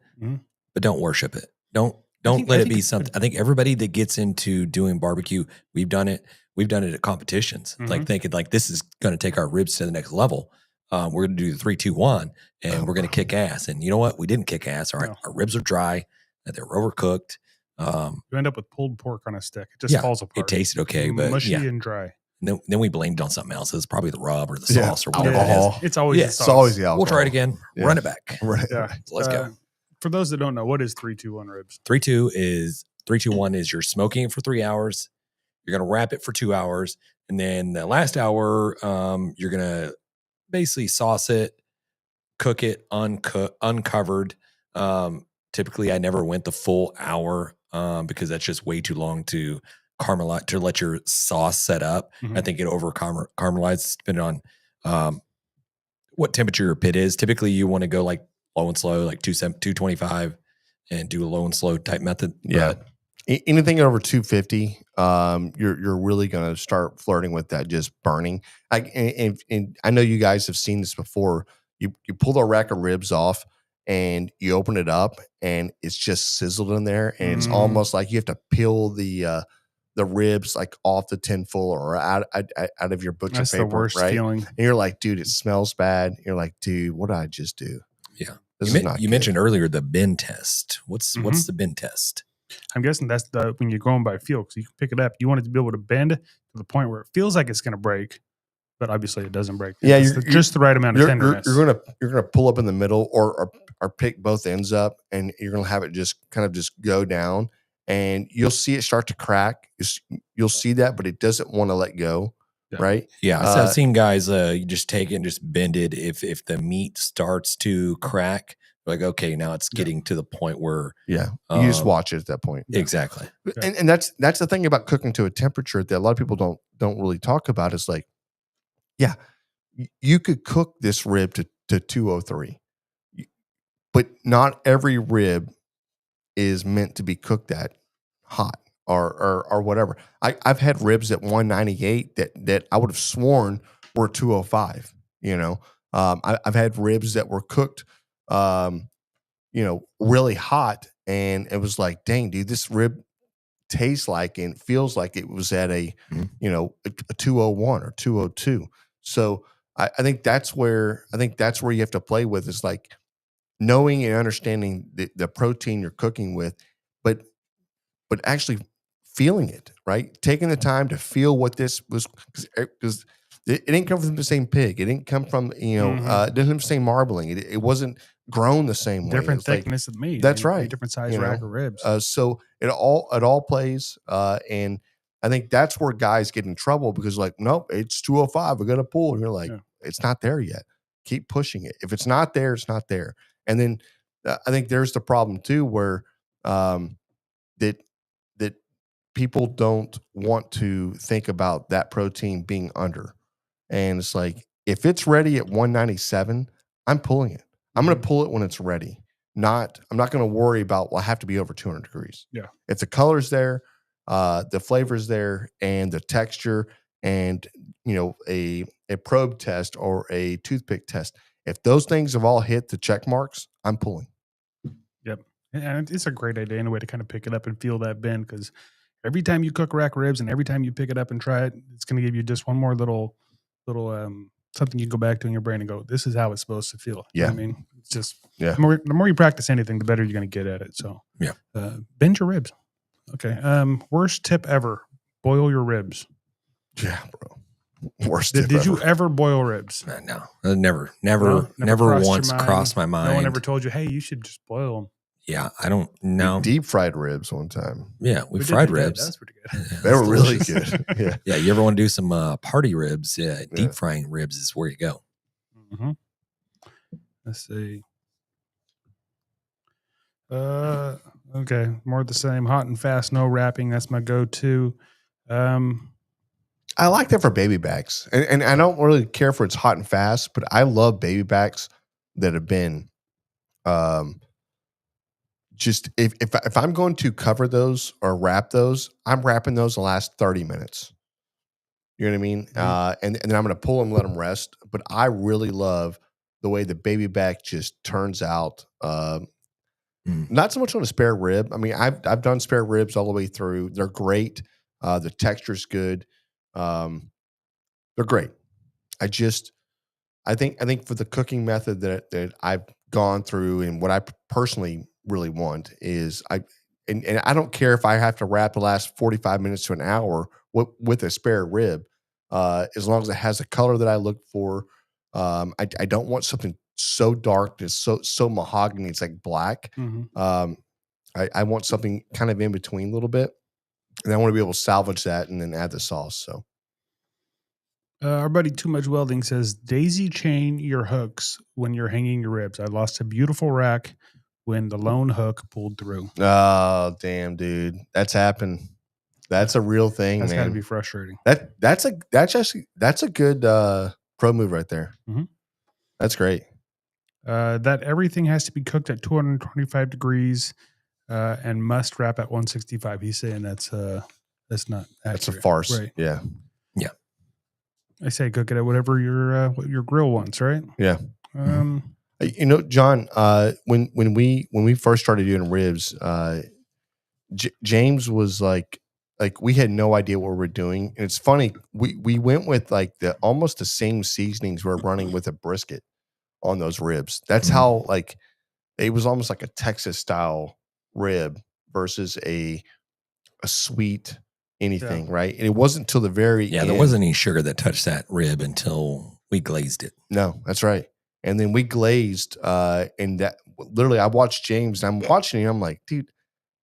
but don't worship it. Don't let it be something. I think everybody that gets into doing barbecue, we've done it at competitions, like thinking like this is going to take our ribs to the next level. We're going to do the 3-2-1 and we're going to kick ass. And you know what? We didn't kick ass. Our ribs are dry. They're overcooked. You end up with pulled pork on a stick. It just falls apart. It tasted okay, but mushy and dry. Then we blamed it on something else. It's probably the rub or the sauce or whatever. Alcohol. It's always the sauce. It's always the alcohol. We'll try it again. Yeah. Run it back. Right. Yeah. So let's go. For those that don't know, what is 3-2-1 ribs? 3-2-1 is you're smoking it for 3 hours. You're going to wrap it for 2 hours. And then the last hour, you're going to basically sauce it, cook it uncovered. Typically I never went the full hour because that's just way too long to caramelize, to let your sauce set up. I think it over caramelizes depending on what temperature your pit is. Typically you want to go like low and slow, like 225 and do a low and slow type method. Yeah. Anything over 250, you're really going to start flirting with that just burning. And I know you guys have seen this before. You pull the rack of ribs off and you open it up and it's just sizzled in there, and it's almost like you have to peel the ribs like off the tinfoil or out of your butcher That's paper. the worst right? feeling. And you're like, dude, it smells bad. You're like, dude, what did I just do? Yeah. You mentioned earlier the bend test. What's the bend test? I'm guessing that's when you're going by feel, because you can pick it up. You want it to be able to bend to the point where it feels like it's going to break, but obviously it doesn't break. Yeah, it's just the right amount of tenderness. You're gonna pull up in the middle or pick both ends up, and you're gonna have it just kind of just go down, and you'll see it start to crack. You'll see that, but it doesn't want to let go. Yeah. Right? Yeah, so I've seen guys you just take it and just bend it. If the meat starts to crack, like, okay, now it's getting to the point where you just watch it at that point. Exactly. And that's the thing about cooking to a temperature that a lot of people don't really talk about. Is like, yeah, you could cook this rib to 203, but not every rib is meant to be cooked that hot or whatever. I've had ribs at 198 that I would have sworn were 205. You know, I've had ribs that were cooked, really hot, and it was like, dang, dude, this rib tastes like and feels like it was at a 201 or 202. So I think that's where you have to play with, is like knowing and understanding the protein you're cooking with, but actually feeling it, right? Taking the time to feel what this was, because it didn't come from the same pig. It didn't come from, it didn't have the same marbling. It wasn't grown the same way. Different thickness of meat. That's right. Different size rack of ribs. So it all plays. And I think that's where guys get in trouble, because like, nope, it's 205. We're going to pull. And you're like, it's not there yet. Keep pushing it. If it's not there, it's not there. And then I think there's the problem too, where that people don't want to think about that protein being under. And it's like, if it's ready at 197, I'm pulling it. I'm going to pull it when it's ready. I'm not going to worry about, well, I have to be over 200 degrees. Yeah. If the color's there, the flavor's there, and the texture, and a probe test or a toothpick test, if those things have all hit the check marks, I'm pulling. Yep. And it's a great idea anyway to kind of pick it up and feel that bend, because every time you cook rack ribs and every time you pick it up and try it, it's going to give you just one more little something you can go back to in your brain and go, this is how it's supposed to feel. You know what I mean? It's just, the more you practice anything, the better you're going to get at it. So bend your ribs. Okay. Worst tip ever: boil your ribs. Yeah, bro. Worst tip Did you ever boil ribs? No, never once crossed my mind. No one ever told you, hey, you should just boil them. Yeah, I don't know. We deep fried ribs one time. Yeah, we fried did that. ribs. That's pretty good. They were really good. Yeah. Yeah, you ever want to do some party ribs? Yeah, deep frying ribs is where you go. Mm-hmm. Let's see. Okay, more of the same. Hot and fast, no wrapping. That's my go-to. I like that for baby backs, and I don't really care for it's hot and fast, but I love baby backs that have been, just if I'm going to cover those or wrap those, I'm wrapping those the last 30 minutes. You know what I mean? Mm-hmm. And then I'm going to pull them, let them rest. But I really love the way the baby back just turns out. Not so much on a spare rib. I mean, I've done spare ribs all the way through. They're great. The texture's good. They're great. I think for the cooking method that I've gone through and what I personally really want is and I don't care if I have to wrap the last 45 minutes to an hour with a spare rib, as long as it has a color that I look for. I don't want something so dark that's so mahogany it's like black. Mm-hmm. I want something kind of in between a little bit, and I want to be able to salvage that and then add the sauce. So. Our buddy Too Much Welding says, daisy chain your hooks when you're hanging your ribs. I lost a beautiful rack when the lone hook pulled through. Oh, damn, dude. That's happened. That's a real thing, That's man. got to be frustrating. That's a good pro move right there. Mm-hmm. That's great. That everything has to be cooked at 225 degrees and must wrap at 165. He's saying that's not accurate. That's a farce. Right. Yeah. Yeah. I say cook it at whatever what your grill wants, right? Yeah. You know, John, when we first started doing ribs, James was like we had no idea what we were doing. And it's funny, we went with like almost the same seasonings we're running with a brisket on those ribs. That's how like it was almost like a Texas style rib versus a sweet anything, right? And it wasn't until the very end. There wasn't any sugar that touched that rib until we glazed it. No, that's right. And then we glazed, and that literally I watched James and I'm watching him. I'm like, dude,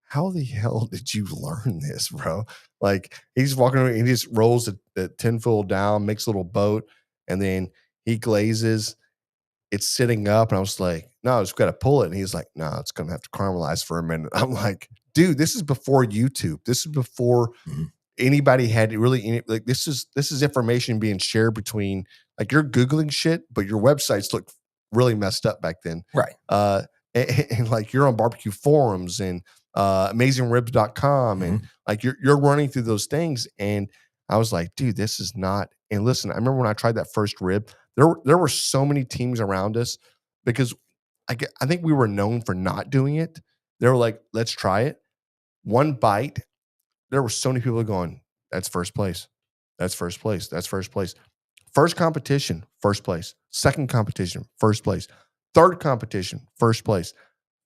how the hell did you learn this, bro? Like he's walking around, he just rolls the tinfoil down, makes a little boat, and then he glazes. It's sitting up, and I was like, no, I just got to pull it. And he's like, no, it's going to have to caramelize for a minute. I'm like, dude, this is before YouTube. This is before anybody had really like this is information being shared between like you're Googling shit, but your websites look really messed up back then. Right. And like you're on barbecue forums and amazingribs.com and like you're running through those things. And I was like, dude, this is not. And listen, I remember when I tried that first rib, there were so many teams around us because I think we were known for not doing it. They were like, let's try it. One bite, there were so many people going, that's first place. That's first place. That's first place. First competition, first place. Second competition, first place. Third competition, first place.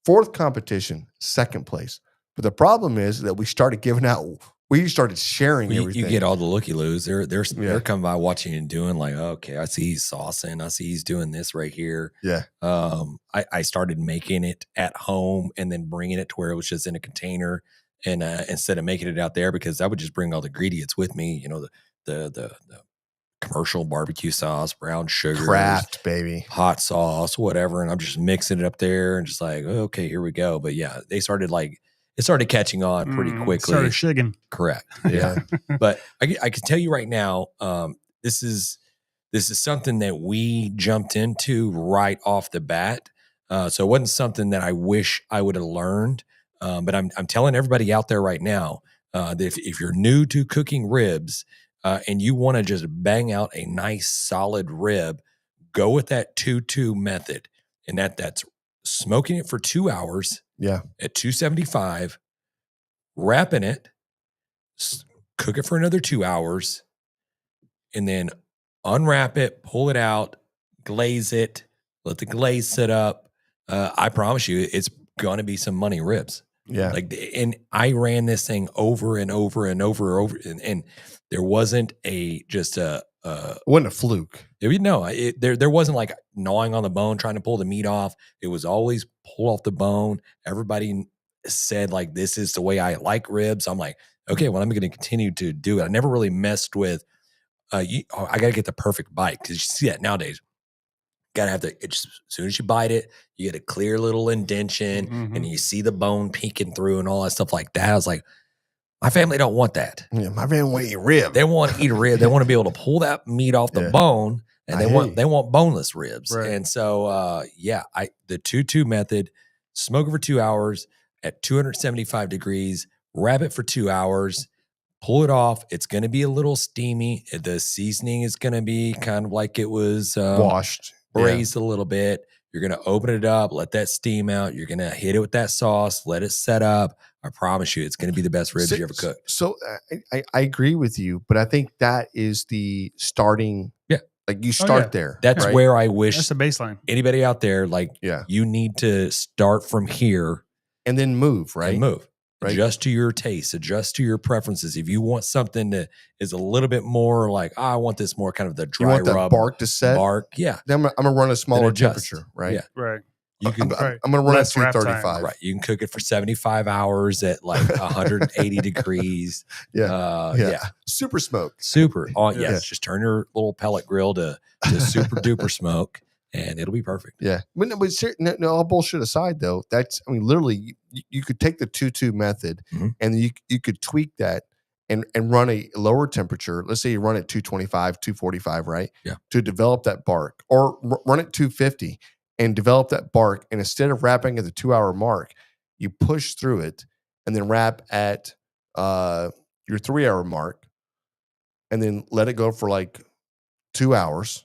Fourth competition, second place. But the problem is that we started sharing everything. You get all the looky-loos. They're coming by watching and doing like, okay, I see he's saucing. I see he's doing this right here. Yeah. I started making it at home and then bringing it to where it was just in a container. And instead of making it out there, because I would just bring all the ingredients with me, you know, the commercial barbecue sauce, brown sugar, Kraft, baby, hot sauce, whatever. And I'm just mixing it up there and just like, okay, here we go. But yeah, it started catching on pretty quickly. Started shigging. Correct. Yeah. But I can tell you right now, this is something that we jumped into right off the bat. So it wasn't something that I wish I would have learned. But I'm telling everybody out there right now that if you're new to cooking ribs and you want to just bang out a nice solid rib, go with that 2-2 method, and that's smoking it for 2 hours. Yeah, at 275, wrapping it, cook it for another 2 hours, and then unwrap it, pull it out, glaze it, let the glaze sit up. I promise you, it's going to be some money ribs. Yeah. And I ran this thing over and over and over, and there wasn't just a it wasn't a fluke. There wasn't like gnawing on the bone, trying to pull the meat off. It was always pull off the bone. Everybody said like, this is the way I like ribs. I'm like, okay, well, I'm going to continue to do it. I never really messed with, I got to get the perfect bite, because you see that nowadays. Got to have as soon as you bite it, you get a clear little indention, and you see the bone peeking through and all that stuff like that. I was like, my family don't want that. Yeah, my family want to eat rib. They want to eat a rib. They want to be able to pull that meat off the bone, and they want boneless ribs. Right. And so, the 2-2 method: smoke it for 2 hours at 275 degrees, wrap it for 2 hours, pull it off. It's going to be a little steamy. The seasoning is going to be kind of like it was washed, braised a little bit. You're going to open it up, let that steam out. You're going to hit it with that sauce, let it set up. I promise you, it's going to be the best ribs you ever cooked. So I agree with you, but I think that is the starting. Yeah. Like you start there. That's right? where I wish that's the baseline. Anybody out there, you need to start from here. And then move, right? And move. Right? Adjust to your taste, adjust to your preferences. If you want something that is a little bit more like, I want this more kind of the dry rub. You want that bark to set? Yeah. Then I'm going to run a smaller temperature, right? Yeah. Right. I'm going to run at 235. Right. You can cook it for 75 hours at like 180 degrees. Yeah. Super smoke. Super. Just turn your little pellet grill to super duper smoke, and it'll be perfect. Yeah. But all bullshit aside, though, literally, you could take the 2-2 method, and you could tweak that and run a lower temperature. Let's say you run it 225, 245, right? Yeah. To develop that bark, or run it 250 and develop that bark. And instead of wrapping at the 2 hour mark, you push through it and then wrap at your 3 hour mark, and then let it go for like 2 hours.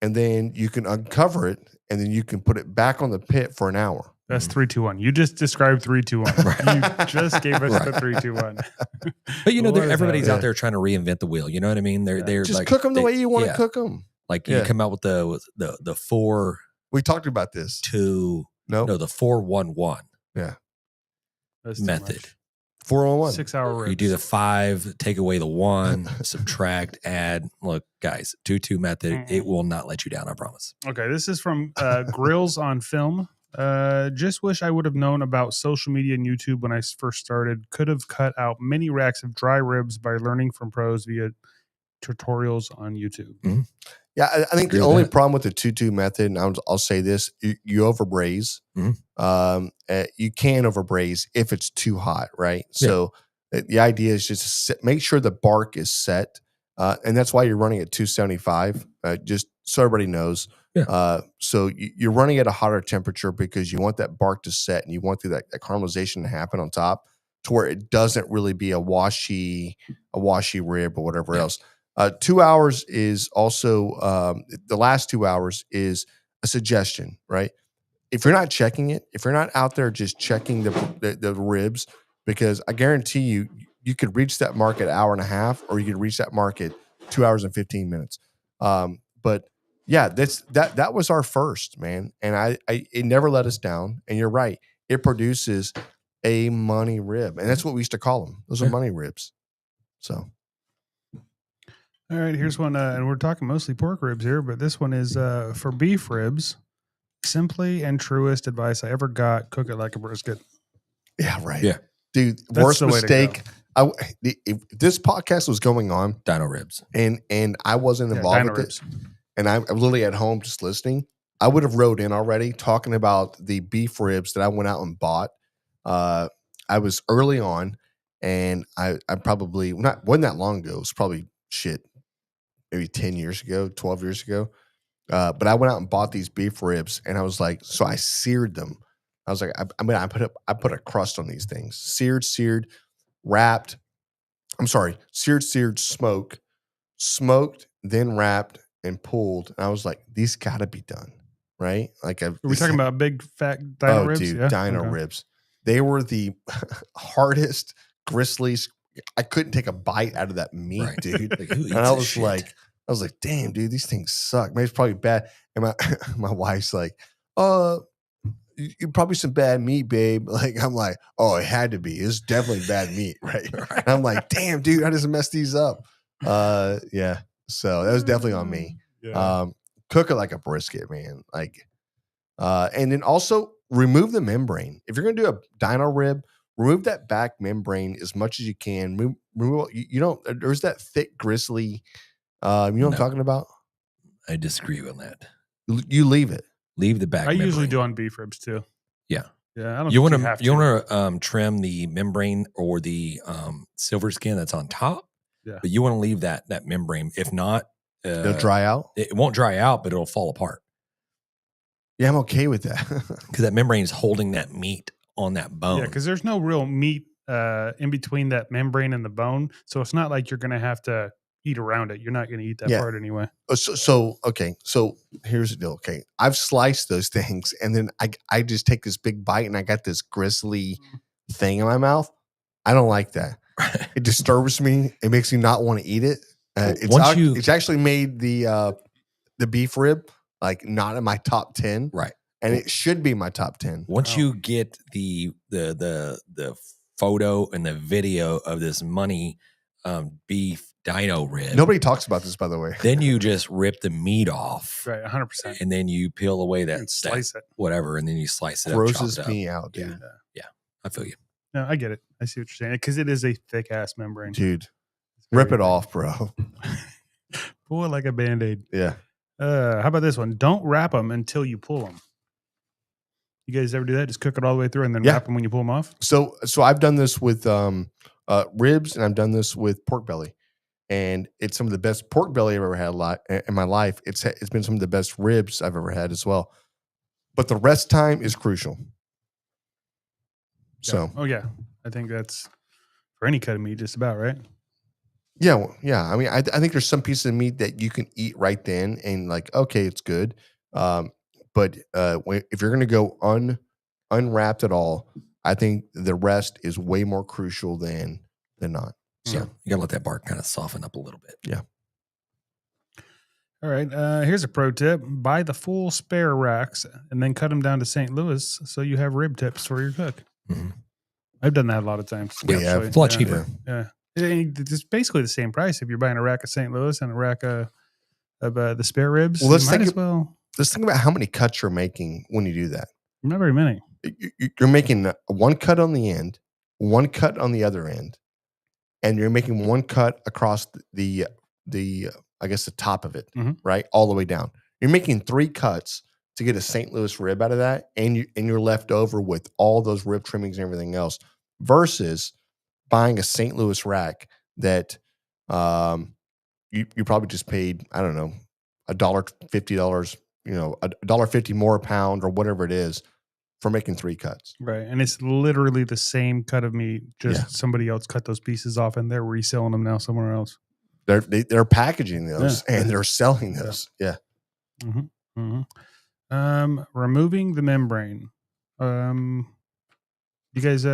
And then you can uncover it, and then you can put it back on the pit for an hour. That's 3-2-1. You just described 3-2-1. You just gave us the 3-2-1 But everybody's out there trying to reinvent the wheel. You know what I mean? They're just like, cook them the way you want to cook them. Like you come out with the 4. We talked about this. The 4-1-1. Yeah. That's method. 4-on-1. 6 hour ribs. You do the 5, take away the 1, subtract, add. Look, guys, 2-2 method. It will not let you down. I promise. Okay, this is from Grills on Film. Just wish I would have known about social media and YouTube when I first started. Could have cut out many racks of dry ribs by learning from pros via tutorials on YouTube. Mm-hmm. Yeah, I think the only problem with the 2-2 method, and I'll say this, you overbraise. Mm-hmm. You can overbraise if it's too hot, right? Yeah. So the idea is just make sure the bark is set, and that's why you're running at 275, just so everybody knows. Yeah. So you're running at a hotter temperature because you want that bark to set, and you want that caramelization to happen on top, to where it doesn't really be a washy rib or whatever else. 2 hours is also the last 2 hours is a suggestion, right? If you're not checking it, if you're not out there just checking the ribs, because I guarantee you could reach that mark at an hour and a half, or you could reach that mark at 2 hours and 15 minutes. But yeah, that was our first, man, and it never let us down. And you're right, it produces a money rib, and that's what we used to call them. Those are money ribs. So. All right, here's one, and we're talking mostly pork ribs here, but this one is for beef ribs. Simply and truest advice I ever got: cook it like a brisket. Yeah, right. Yeah, dude. That's worst mistake. If this podcast was going on, dino ribs, and I wasn't involved with it, and I'm literally at home just listening, I would have wrote in already talking about the beef ribs that I went out and bought. I was early on, and I probably wasn't that long ago. It was probably maybe 10 years ago, 12 years ago. But I went out and bought these beef ribs, and I was like, so I seared them. I was like, I put a crust on these things. Seared, wrapped. I'm sorry, seared, smoked, then wrapped and pulled. And I was like, these gotta be done, right? Like, are we talking about big fat dino ribs? Dude, dino ribs. They were the hardest, gristliest. I couldn't take a bite out of that meat, right, dude. Like, and I was like, damn, dude, these things suck. Maybe it's probably bad. And my wife's like, you probably some bad meat, babe. Like, I'm like, oh, it had to be. It's definitely bad meat, right? And I'm like, damn, dude, I just messed these up. Yeah. So that was definitely on me. Yeah. Cook it like a brisket, man. Like, and then also remove the membrane. If you're gonna do a dino rib, remove that back membrane as much as you can. You know, there's that thick, gristly. You know what I'm talking about? I disagree with that. You leave it. Leave the back. I membrane. usually do on beef ribs too. Yeah. Yeah. I don't. You want have to trim the membrane or the silver skin that's on top. Yeah. But you want to leave that membrane. If not, it'll dry out. It won't dry out, but it'll fall apart. Yeah, I'm okay with that because that membrane is holding that meat on that bone. Yeah, because there's no real meat in between that membrane and the bone, so it's not like you're going to have to eat around it. You're not going to eat that part anyway. Okay. So here's the deal. Okay, I've sliced those things, and then I just take this big bite, and I got this gristly thing in my mouth. I don't like that. It disturbs me. It makes me not want to eat it. It's actually made the beef rib like not in my top 10, right? And it should be my top 10. Once you get the photo and the video of this beef dino rib, nobody talks about this, by the way. Then you just rip the meat off, right? 100%, and then you peel away that slice it, whatever, and then you slice it. Grosses me out, dude. Yeah, I feel you. No, I get it. I see what you're saying because it is a thick ass membrane, dude. Rip it off, bro. Pull it like a Band-Aid. Yeah. How about this one? Don't wrap them until you pull them. You guys ever do that? Just cook it all the way through and then wrap them when you pull them off? So I've done this with ribs, and I've done this with pork belly. And it's some of the best pork belly I've ever had in my life. It's been some of the best ribs I've ever had as well. But the rest time is crucial. Yeah. So. Oh, yeah. I think that's for any cut of meat just about, right? Yeah, I mean, I think there's some pieces of meat that you can eat right then and like, okay, it's good. But if you're going to go unwrapped at all, I think the rest is way more crucial than not. So you gotta let that bark kind of soften up a little bit. Yeah. All right. Here's a pro tip: buy the full spare racks and then cut them down to St. Louis so you have rib tips for your cook. Mm-hmm. I've done that a lot of times. Yeah, it's a lot cheaper. Yeah. It's basically the same price if you're buying a rack of St. Louis and a rack of the spare ribs. Well, let's think about how many cuts you're making when you do that. Not very many. You're making one cut on the end, one cut on the other end, and you're making one cut across the I guess the top of it, right, all the way down. You're making 3 cuts to get a St. Louis rib out of that, and you're left over with all those rib trimmings and everything else, versus buying a St. Louis rack that you probably just paid, I don't know, $1.50, $1.50 more a pound or whatever it is for making 3 cuts. Right. And it's literally the same cut of meat, just somebody else cut those pieces off and they're reselling them now somewhere else. They're packaging those and they're selling those. Yeah. Mm-hmm. Mm-hmm. Removing the membrane. You guys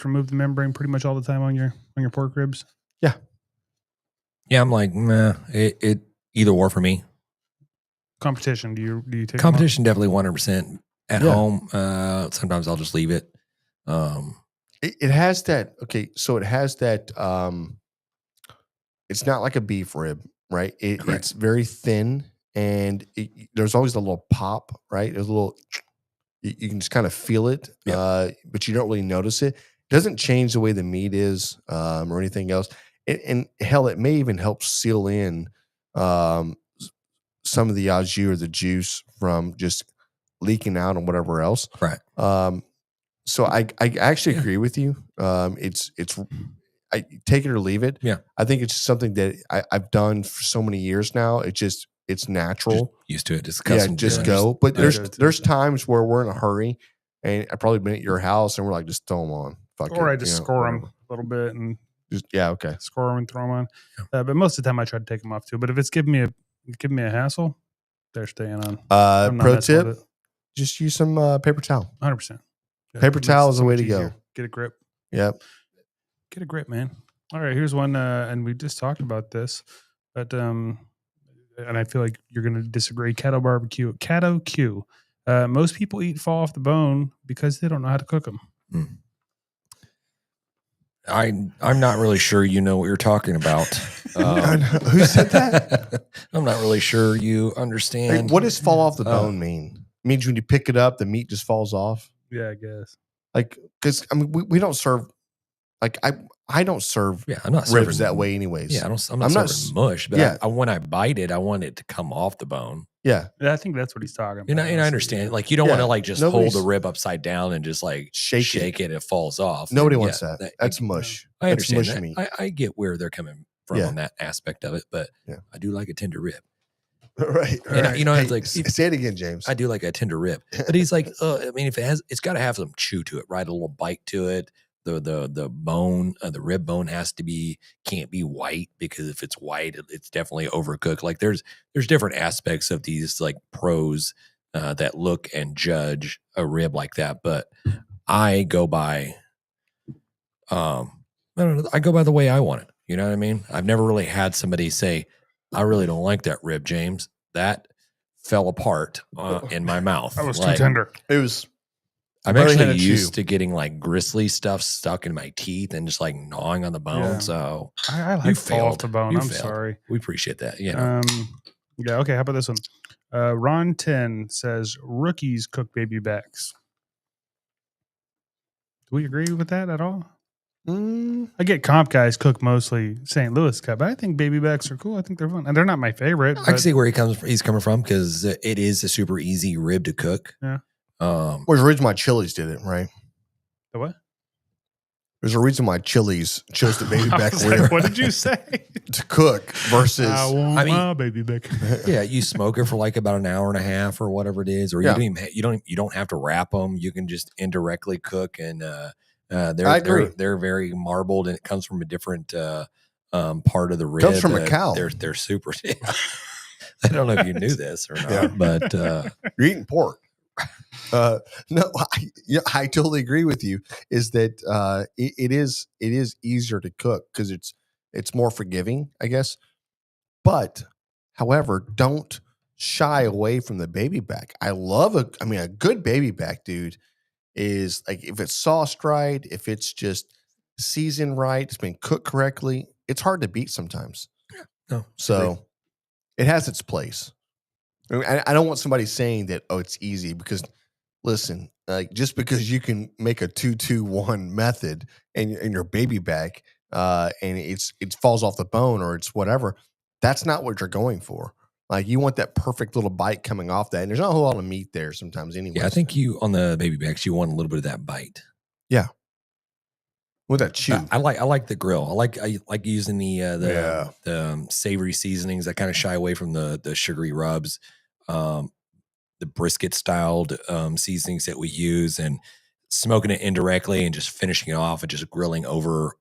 remove the membrane pretty much all the time on your pork ribs? Yeah. Yeah, I'm like, nah, it either or for me. Competition, do you take competition? Definitely 100% at home. Sometimes I'll just leave it. It has that. Okay, so it has that. It's not like a beef rib, right? It's very thin, and there's always a little pop, right? There's a little. You can just kind of feel it, but you don't really notice it. It doesn't change the way the meat is or anything else. And hell, it may even help seal in some of the au jus or the juice from just leaking out and whatever else. Right. So I actually agree with you. I take it or leave it. Yeah. I think it's something that I've done for so many years now. It's natural. Just used to it. Just go. But there's times where we're in a hurry, and I've probably been at your house, and we're like, just throw them on. Or I just score them a little bit and score them and throw them on. But most of the time, I try to take them off too. But if it's giving me a hassle, they're staying on. Pro tip: just use some paper towel. 100%. Paper towel is the way to go. Get a grip. Yep. Get a grip, man. All right, here's one, and we just talked about this, but and I feel like you're going to disagree. Cattle barbecue, Catto Q. Most people eat fall off the bone because they don't know how to cook them. I'm not really sure you know what you're talking about. Who said that? I'm not really sure you understand. Like, what does fall off the bone mean? It means when you pick it up, the meat just falls off. Yeah, I guess. Like, because I mean, we don't serve. Like I don't serve. Yeah, I'm not ribs serving that way, anyways. Yeah, I'm not serving mush, but when I bite it, I want it to come off the bone. Yeah, I think that's what he's talking about. And I understand. Like, you don't want to like just hold the rib upside down and just like shake it and it falls off. Nobody wants that. That's mush. I understand mush meat. I get where they're coming from on that aspect of it, but I do like a tender rib. Right. And, you know, it's like, say it again, James. I do like a tender rib, but he's like, I mean, if it's got to have some chew to it, right? A little bite to it. The bone, the rib bone can't be white, because if it's white, it's definitely overcooked. Like there's different aspects of these like pros that look and judge a rib like that. But I go by, I don't know. I go by the way I want it. You know what I mean? I've never really had somebody say, I really don't like that rib, James. That fell apart in my mouth. That was too tender. It was. I'm actually used to getting like gristly stuff stuck in my teeth and just like gnawing on the bone. Yeah. So I like fall off the bone. I'm sorry. We appreciate that. Yeah. Yeah. Okay. How about this one? Ron 10 says rookies cook baby backs. Do we agree with that at all? I get comp guys cook mostly St. Louis cut, but I think baby backs are cool. I think they're fun, and they're not my favorite. I can see where he's coming from, because it is a super easy rib to cook. Yeah. There's a reason why Chili's did it, right? The what? There's a reason why Chili's chose the baby back rib. What did you say? To cook versus my baby back. Yeah, you smoke it for like about an hour and a half or whatever it is, or you don't have to wrap them. You can just indirectly cook, and they're very marbled, and it comes from a different part of the rib. Comes from a cow. They're super. I don't know if you knew this or not, but you're eating pork. No, I totally agree with you. Is that it is easier to cook because it's more forgiving, I guess. But however, don't shy away from the baby back. I love a good baby back, dude, is like if it's sauced right, if it's just seasoned right, it's been cooked correctly, it's hard to beat sometimes. No, so it has its place. I don't want somebody saying that, oh, it's easy, because listen, like just because you can make a 2-2-1 method and your baby back and it falls off the bone or it's whatever, that's not what you're going for. Like you want that perfect little bite coming off that, and there's not a whole lot of meat there sometimes anyway. Yeah, I think on the baby backs, you want a little bit of that bite. Yeah. With that chew. I like the grill. I like using the savory seasonings. I kind of shy away from the sugary rubs. The brisket styled seasonings that we use, and smoking it indirectly and just finishing it off and just grilling over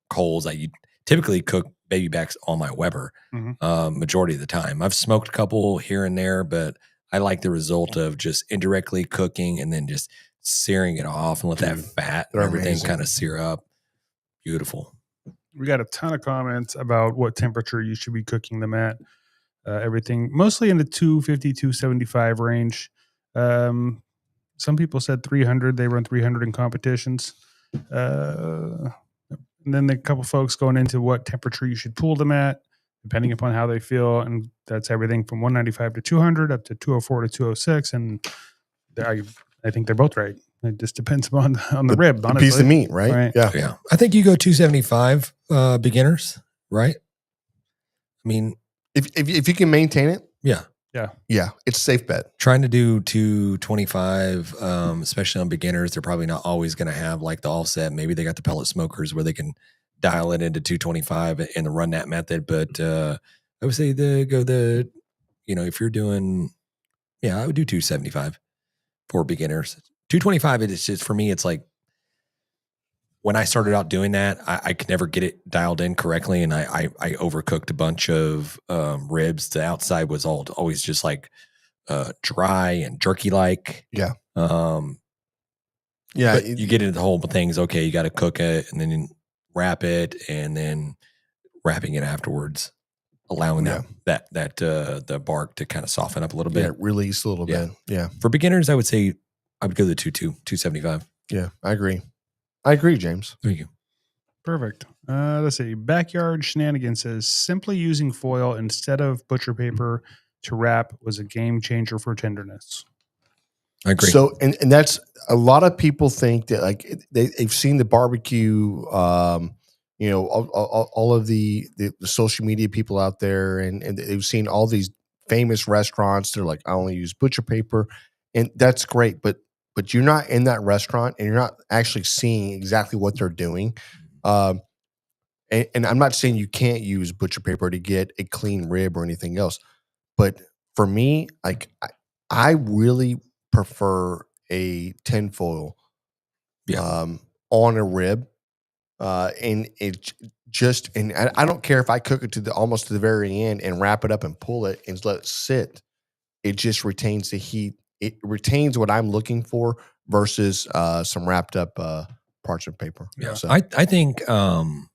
coals. I typically cook baby backs on my Weber majority of the time. I've smoked a couple here and there, but I like the result of just indirectly cooking and then just searing it off and let that fat and everything kind of sear up. Beautiful. We got a ton of comments about what temperature you should be cooking them at. Everything mostly in the 250, 275 range. Some people said 300. They run 300 in competitions. And then a couple folks going into what temperature you should pull them at, depending upon how they feel. And that's everything from 195 to 200 up to 204 to 206. And I think they're both right. It just depends on the rib, honestly. Piece of meat, right? Yeah. I think you go 275 beginners, right? I mean, if you can maintain it, yeah, it's a safe bet. Trying to do 225, especially on beginners, they're probably not always going to have like the offset. Maybe they got the pellet smokers where they can dial it into 225 and run that method. But I would say if you're doing, I would do 275 for beginners. 225, it's just, for me, it's like when I started out doing that, I could never get it dialed in correctly, and I overcooked a bunch of ribs. The outside was always just like dry and jerky like. Yeah. But you get into the whole things. Okay, you got to cook it and then wrap it, and then wrapping it afterwards, allowing the bark to kind of soften up a little bit. Yeah, release a little bit. Yeah. For beginners, I would say I would go to the 275. Yeah, I agree. I agree, James. Thank you. Perfect. Let's see. Backyard Shenanigans says simply using foil instead of butcher paper to wrap was a game changer for tenderness. I agree. So, and that's a lot of people think that like they've seen the barbecue, all of the social media people out there, and they've seen all these famous restaurants. They're like, I only use butcher paper, and that's great, but you're not in that restaurant, and you're not actually seeing exactly what they're doing. And I'm not saying you can't use butcher paper to get a clean rib or anything else, but for me, like I really prefer a tinfoil on a rib, and it just and I don't care if I cook it to almost to the very end and wrap it up and pull it and let it sit. It just retains the heat. It retains what I'm looking for versus some wrapped up parchment paper. Yeah, so. I think I'm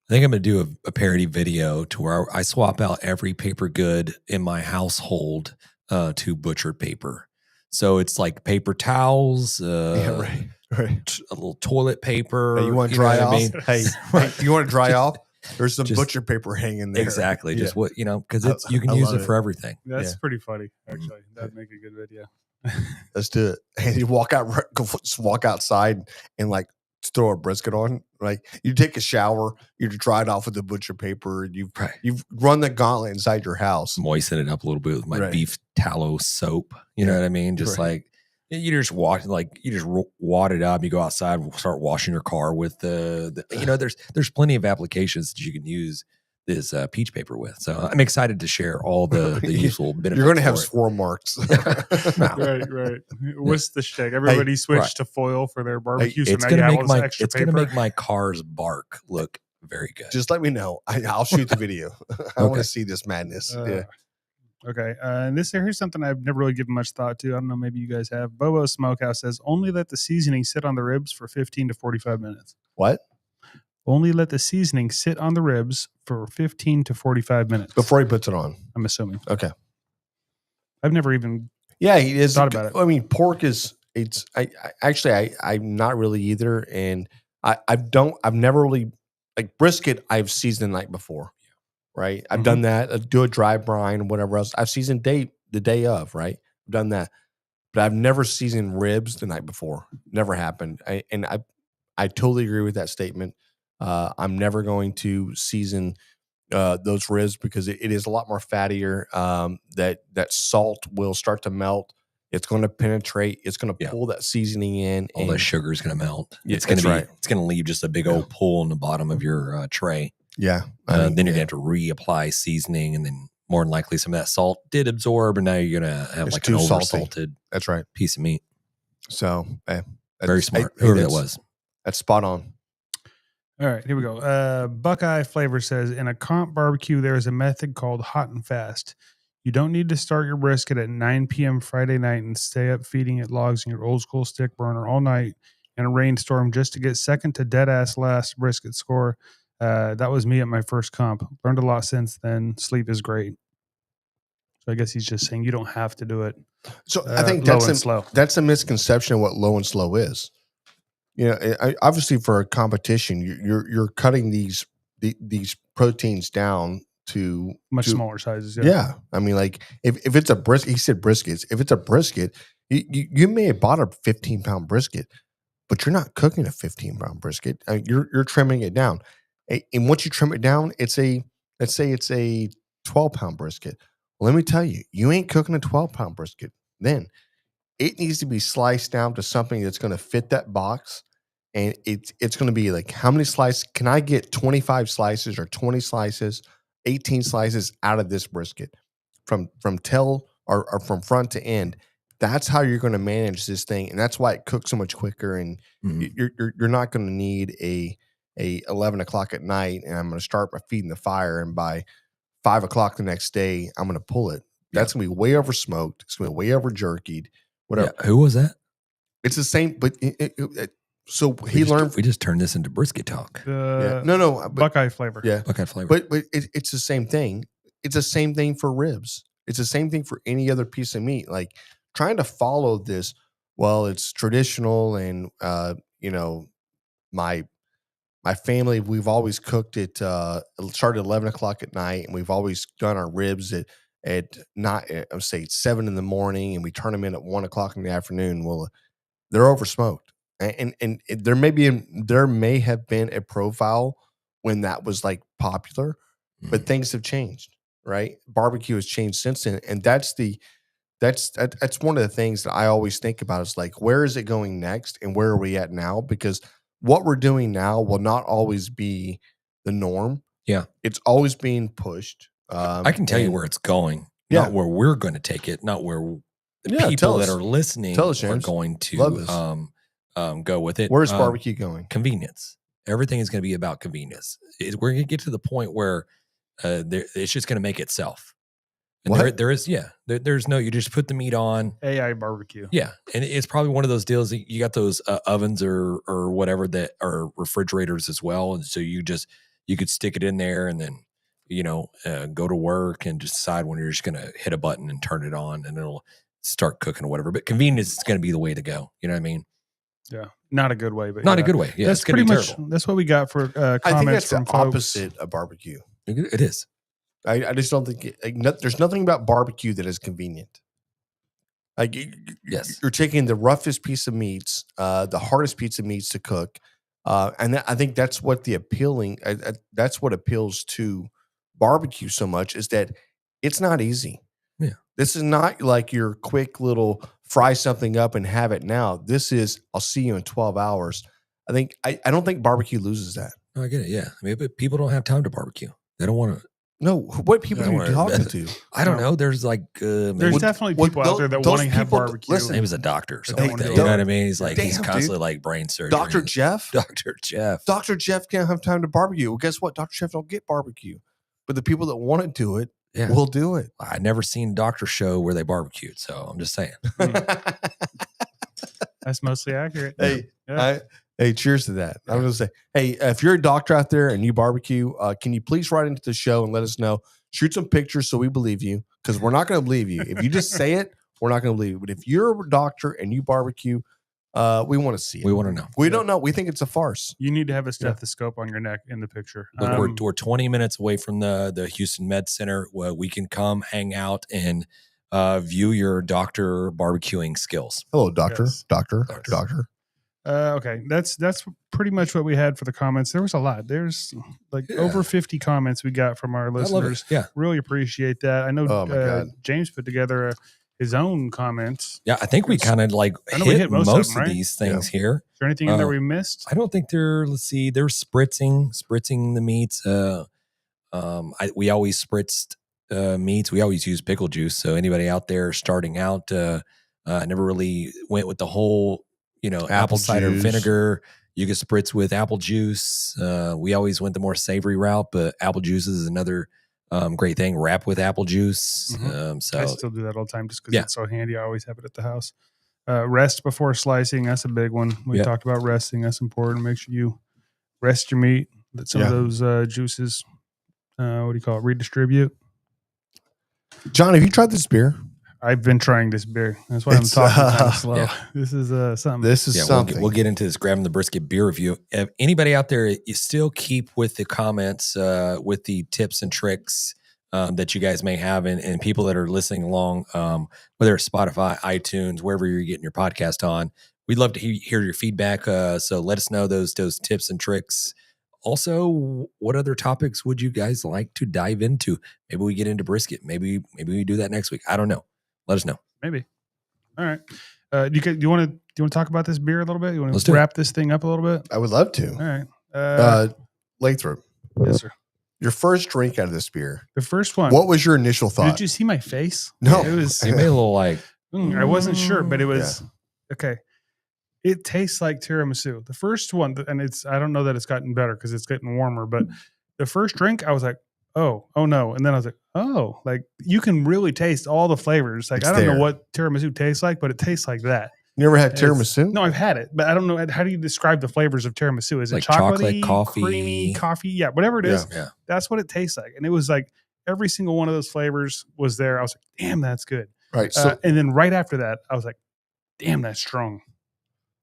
going to do a parody video to where I swap out every paper good in my household to butchered paper. So it's like paper towels, right. A little toilet paper. Hey, you want to dry off? Hey, you want to dry off? There's some Just- butcher paper hanging there. Exactly. Yeah. Just what, because it's you can use it for everything. That's pretty funny, actually. That'd make a good video. Let's do it. And you walk outside and like throw a brisket on. Like you take a shower, you dry it off with the butcher paper, and you've run the gauntlet inside your house. Moisten it up a little bit with my beef tallow soap. You know what I mean? Just like you just wad it up. You go outside, start washing your car with there's plenty of applications that you can use this peach paper with. So I'm excited to share all the useful benefits. You're going to have swirl marks. Right. What's the shake? Everybody switched to foil for their barbecue. It's going to make my car's bark look very good. Just let me know. I'll shoot the video. I want to see this madness. Okay. And here's something I've never really given much thought to. I don't know. Maybe you guys have. Bobo Smokehouse says only let the seasoning sit on the ribs for 15 to 45 minutes. What? Only let the seasoning sit on the ribs for 15 to 45 minutes. Before he puts it on. I'm assuming. Okay. I've never even he is thought about it. I mean, pork is I'm not really either. And I've never really like brisket I've seasoned the night before. Right. I've done that. I do a dry brine and whatever else. I've seasoned the day of, right? I've done that. But I've never seasoned ribs the night before. Never happened. I totally agree with that statement. I'm never going to season those ribs because it is a lot more fattier. That salt will start to melt. It's going to penetrate. It's going to pull that seasoning in. All that sugar is going to melt. It's going to It's going to leave just a big old pool in the bottom of your tray. Yeah. Then you're going to have to reapply seasoning, and then more than likely some of that salt did absorb, and now you're going to have it's like an over-salted That's right. piece of meat. So, very smart. Whoever that was. That's spot on. All right, here we go. Buckeye Flavor says, in a comp barbecue, there is a method called hot and fast. You don't need to start your brisket at 9 p.m. Friday night and stay up feeding it logs in your old school stick burner all night in a rainstorm just to get second to dead ass last brisket score. That was me at my first comp. Learned a lot since then. Sleep is great. So I guess he's just saying you don't have to do it. So I think slow. That's a misconception of what low and slow is. Obviously for a competition, you're cutting these proteins down to much smaller sizes. Yeah. I mean, like if it's a brisket, he said briskets. If it's a brisket, you may have bought a 15-pound brisket, but you're not cooking a 15-pound brisket. You're trimming it down. And once you trim it down, let's say it's a 12-pound brisket. Well, let me tell you, you ain't cooking a 12-pound brisket. Then it needs to be sliced down to something that's going to fit that box. And it's going to be like, how many slices? Can I get 25 slices or 20 slices, 18 slices out of this brisket from tail or from front to end? That's how you're going to manage this thing. And that's why it cooks so much quicker. And you're not going to need a 11 o'clock at night and I'm going to start by feeding the fire, and by 5 o'clock the next day I'm going to pull it. That's going to be way over smoked. It's going to be way over jerkied. Whatever. Yeah. Who was that? It's the same, but we just turned this into brisket talk. No, Buckeye Flavor. Yeah, Buckeye Flavor. But it's the same thing. It's the same thing for ribs. It's the same thing for any other piece of meat. Like trying to follow this. Well, it's traditional, and my my family, we've always cooked it started at 11 o'clock at night, and we've always done our ribs at not I would say 7 in the morning, and we turn them in at 1 o'clock in the afternoon. Well, they're over smoked, and there may have been a profile when that was like popular, but things have changed, right? Barbecue has changed since then, and that's one of the things that I always think about is like, where is it going next, and where are we at now? Because what we're doing now will not always be the norm. Yeah, it's always being pushed. I can tell you where it's going, not where we're going to take it, not where the people that are listening are going to go with it. Where's barbecue going? Convenience. Everything is going to be about convenience. We're going to get to the point where it's just going to make itself. And there's no, you just put the meat on. AI barbecue. Yeah. And it's probably one of those deals that you got those ovens or whatever that are refrigerators as well. And so you could stick it in there and then, go to work and just decide when you're just going to hit a button and turn it on and it'll start cooking or whatever. But convenience is going to be the way to go. You know what I mean? Yeah. Not a good way, but not a good way. Yeah. That's pretty much, that's what we got for comments. I think that's from the folks. opposite of barbecue. It is. I just don't think there's nothing about barbecue that is convenient. Like you're taking the roughest piece of meats, the hardest piece of meats to cook, and I think that's what that's what appeals to barbecue so much, is that it's not easy. Yeah, this is not like your quick little fry something up and have it now. This is, I'll see you in 12 hours. I don't think barbecue loses that. Oh, I get it. Yeah, I mean, but people don't have time to barbecue. They don't want to. No, what people are you talking to? I don't know. There's like there's definitely people out there that want to have barbecue. Listen, he was a doctor, so like that, you know what I mean. He's like he's constantly like brain surgery. Dr. Jeff can't have time to barbecue. Well, guess what? Dr. Jeff don't get barbecue, but the people that want to do it will do it. I never seen Doctor Show where they barbecued, so I'm just saying. That's mostly accurate. Hey, cheers to that. I was going to say, hey, if you're a doctor out there and you barbecue, can you please write into the show and let us know? Shoot some pictures so we believe you, because we're not going to believe you. If you just say it, we're not going to believe you. But if you're a doctor and you barbecue, we want to see it. We want to know. We don't know. We think it's a farce. You need to have a stethoscope on your neck in the picture. Look, we're 20 minutes away from the Houston Med Center, where we can come hang out and view your doctor barbecuing skills. Hello, doctor. Yes. Doctor. Okay, that's pretty much what we had for the comments. There was a lot. There's like over 50 comments we got from our listeners. I love it. Yeah, really appreciate that. I know James put together his own comments. Yeah, I think we kind of like hit most of these things here. Is there anything in there we missed? I don't think they're. Let's see. They're spritzing the meats. We always spritzed meats. We always use pickle juice. So anybody out there starting out, never really went with the whole. Apple cider vinegar. You can spritz with apple juice. We always went the more savory route, but apple juice is another great thing. Wrap with apple juice. So I still do that all the time just because it's so handy. I always have it at the house. Rest before slicing. That's a big one. We talked about resting. That's important. Make sure you rest your meat. Let some of those juices, redistribute. John, have you tried this beer? I've been trying this beer. That's why I'm talking kind of slow. Yeah. This is something. This is something. We'll get into this Grabbing the Brisket beer review. If anybody out there, you still keep with the comments, with the tips and tricks that you guys may have, and people that are listening along, whether it's Spotify, iTunes, wherever you're getting your podcast on. We'd love to hear your feedback. So let us know those tips and tricks. Also, what other topics would you guys like to dive into? Maybe we get into brisket. Maybe we do that next week. I don't know. Let us know. Maybe. All right. Do you want to talk about this beer a little bit? You want to wrap this thing up a little bit? I would love to. All right. Lathrop. Yes, sir. Your first drink out of this beer. The first one. What was your initial thought? Did you see my face? No. It was. It made a little like. I wasn't sure, but it was okay. It tastes like tiramisu. The first one, and I don't know that it's gotten better because it's getting warmer, but the first drink, I was like, oh no. And then I was like, oh, like you can really taste all the flavors. Like, I don't know what tiramisu tastes like, but it tastes like that. You ever had tiramisu? No, I've had it, but I don't know. How do you describe the flavors of tiramisu? Is it like chocolate, coffee, creamy, coffee? Yeah, whatever it is. Yeah. That's what it tastes like. And it was like every single one of those flavors was there. I was like, damn, that's good. Right. So, and then right after that, I was like, damn, that's strong.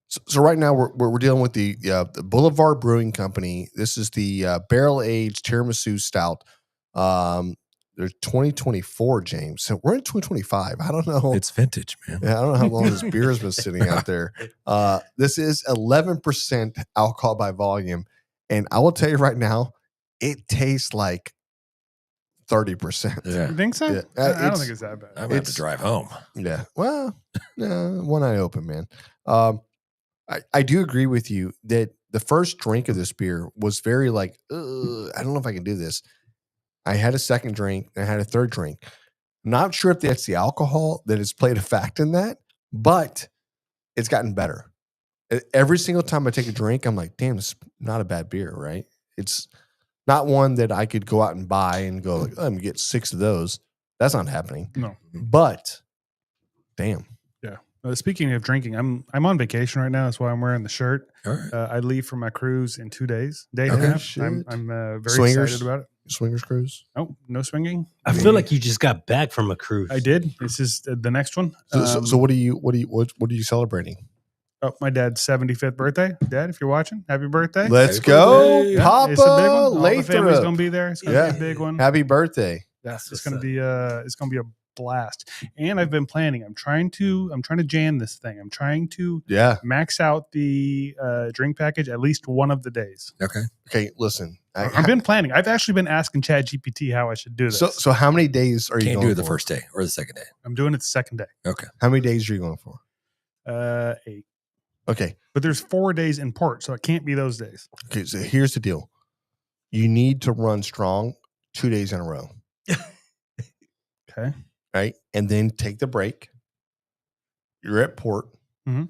So right now we're dealing with the Boulevard Brewing Company. This is the barrel aged tiramisu stout. There's 2024, James. So we're in 2025. I don't know. It's vintage, man. Yeah, I don't know how long this beer has been sitting out there. This is 11% alcohol by volume, and I will tell you right now, it tastes like 30%. Yeah. You think so? Yeah. I don't think it's that bad. I'm gonna have to drive home. Yeah. Well, no, one eye open, man. I do agree with you that the first drink of this beer was very like, I don't know if I can do this. I had a second drink and I had a third drink. Not sure if that's the alcohol that has played a fact in that, but it's gotten better. Every single time I take a drink, I'm like, damn, it's not a bad beer, right? It's not one that I could go out and buy and go, like, let me get 6 of those. That's not happening. No. But damn. Yeah. Speaking of drinking, I'm on vacation right now. That's why I'm wearing the shirt. All right. I leave for my cruise in 2 days. Day and Okay, a half. shit. I'm very Swingers? excited about it. Swingers cruise. Oh, no swinging. I feel like you just got back from a cruise. I did. This is the next one. So what are you celebrating? Oh, my dad's 75th birthday. Dad, if you're watching, happy birthday. Let's Happy go, birthday. Papa. It's a big one. All the family's Lathrop. gonna be there. It's gonna be a big one. Happy birthday. Yes, it's gonna be a blast. And I've been planning. I'm trying to jam this thing. I'm trying to Yeah. max out the drink package at least one of the days. Okay, listen. I've been planning. I've actually been asking ChatGPT how I should do this. So how many days are you Can't going do it the for? first day or the second day. I'm doing it the second day. Okay. How many days are you going for? 8. Okay. But there's 4 days in port, so it can't be those days. Okay, so here's the deal. You need to run strong 2 days in a row. Okay. Right? And then take the break. You're at port. Mhm.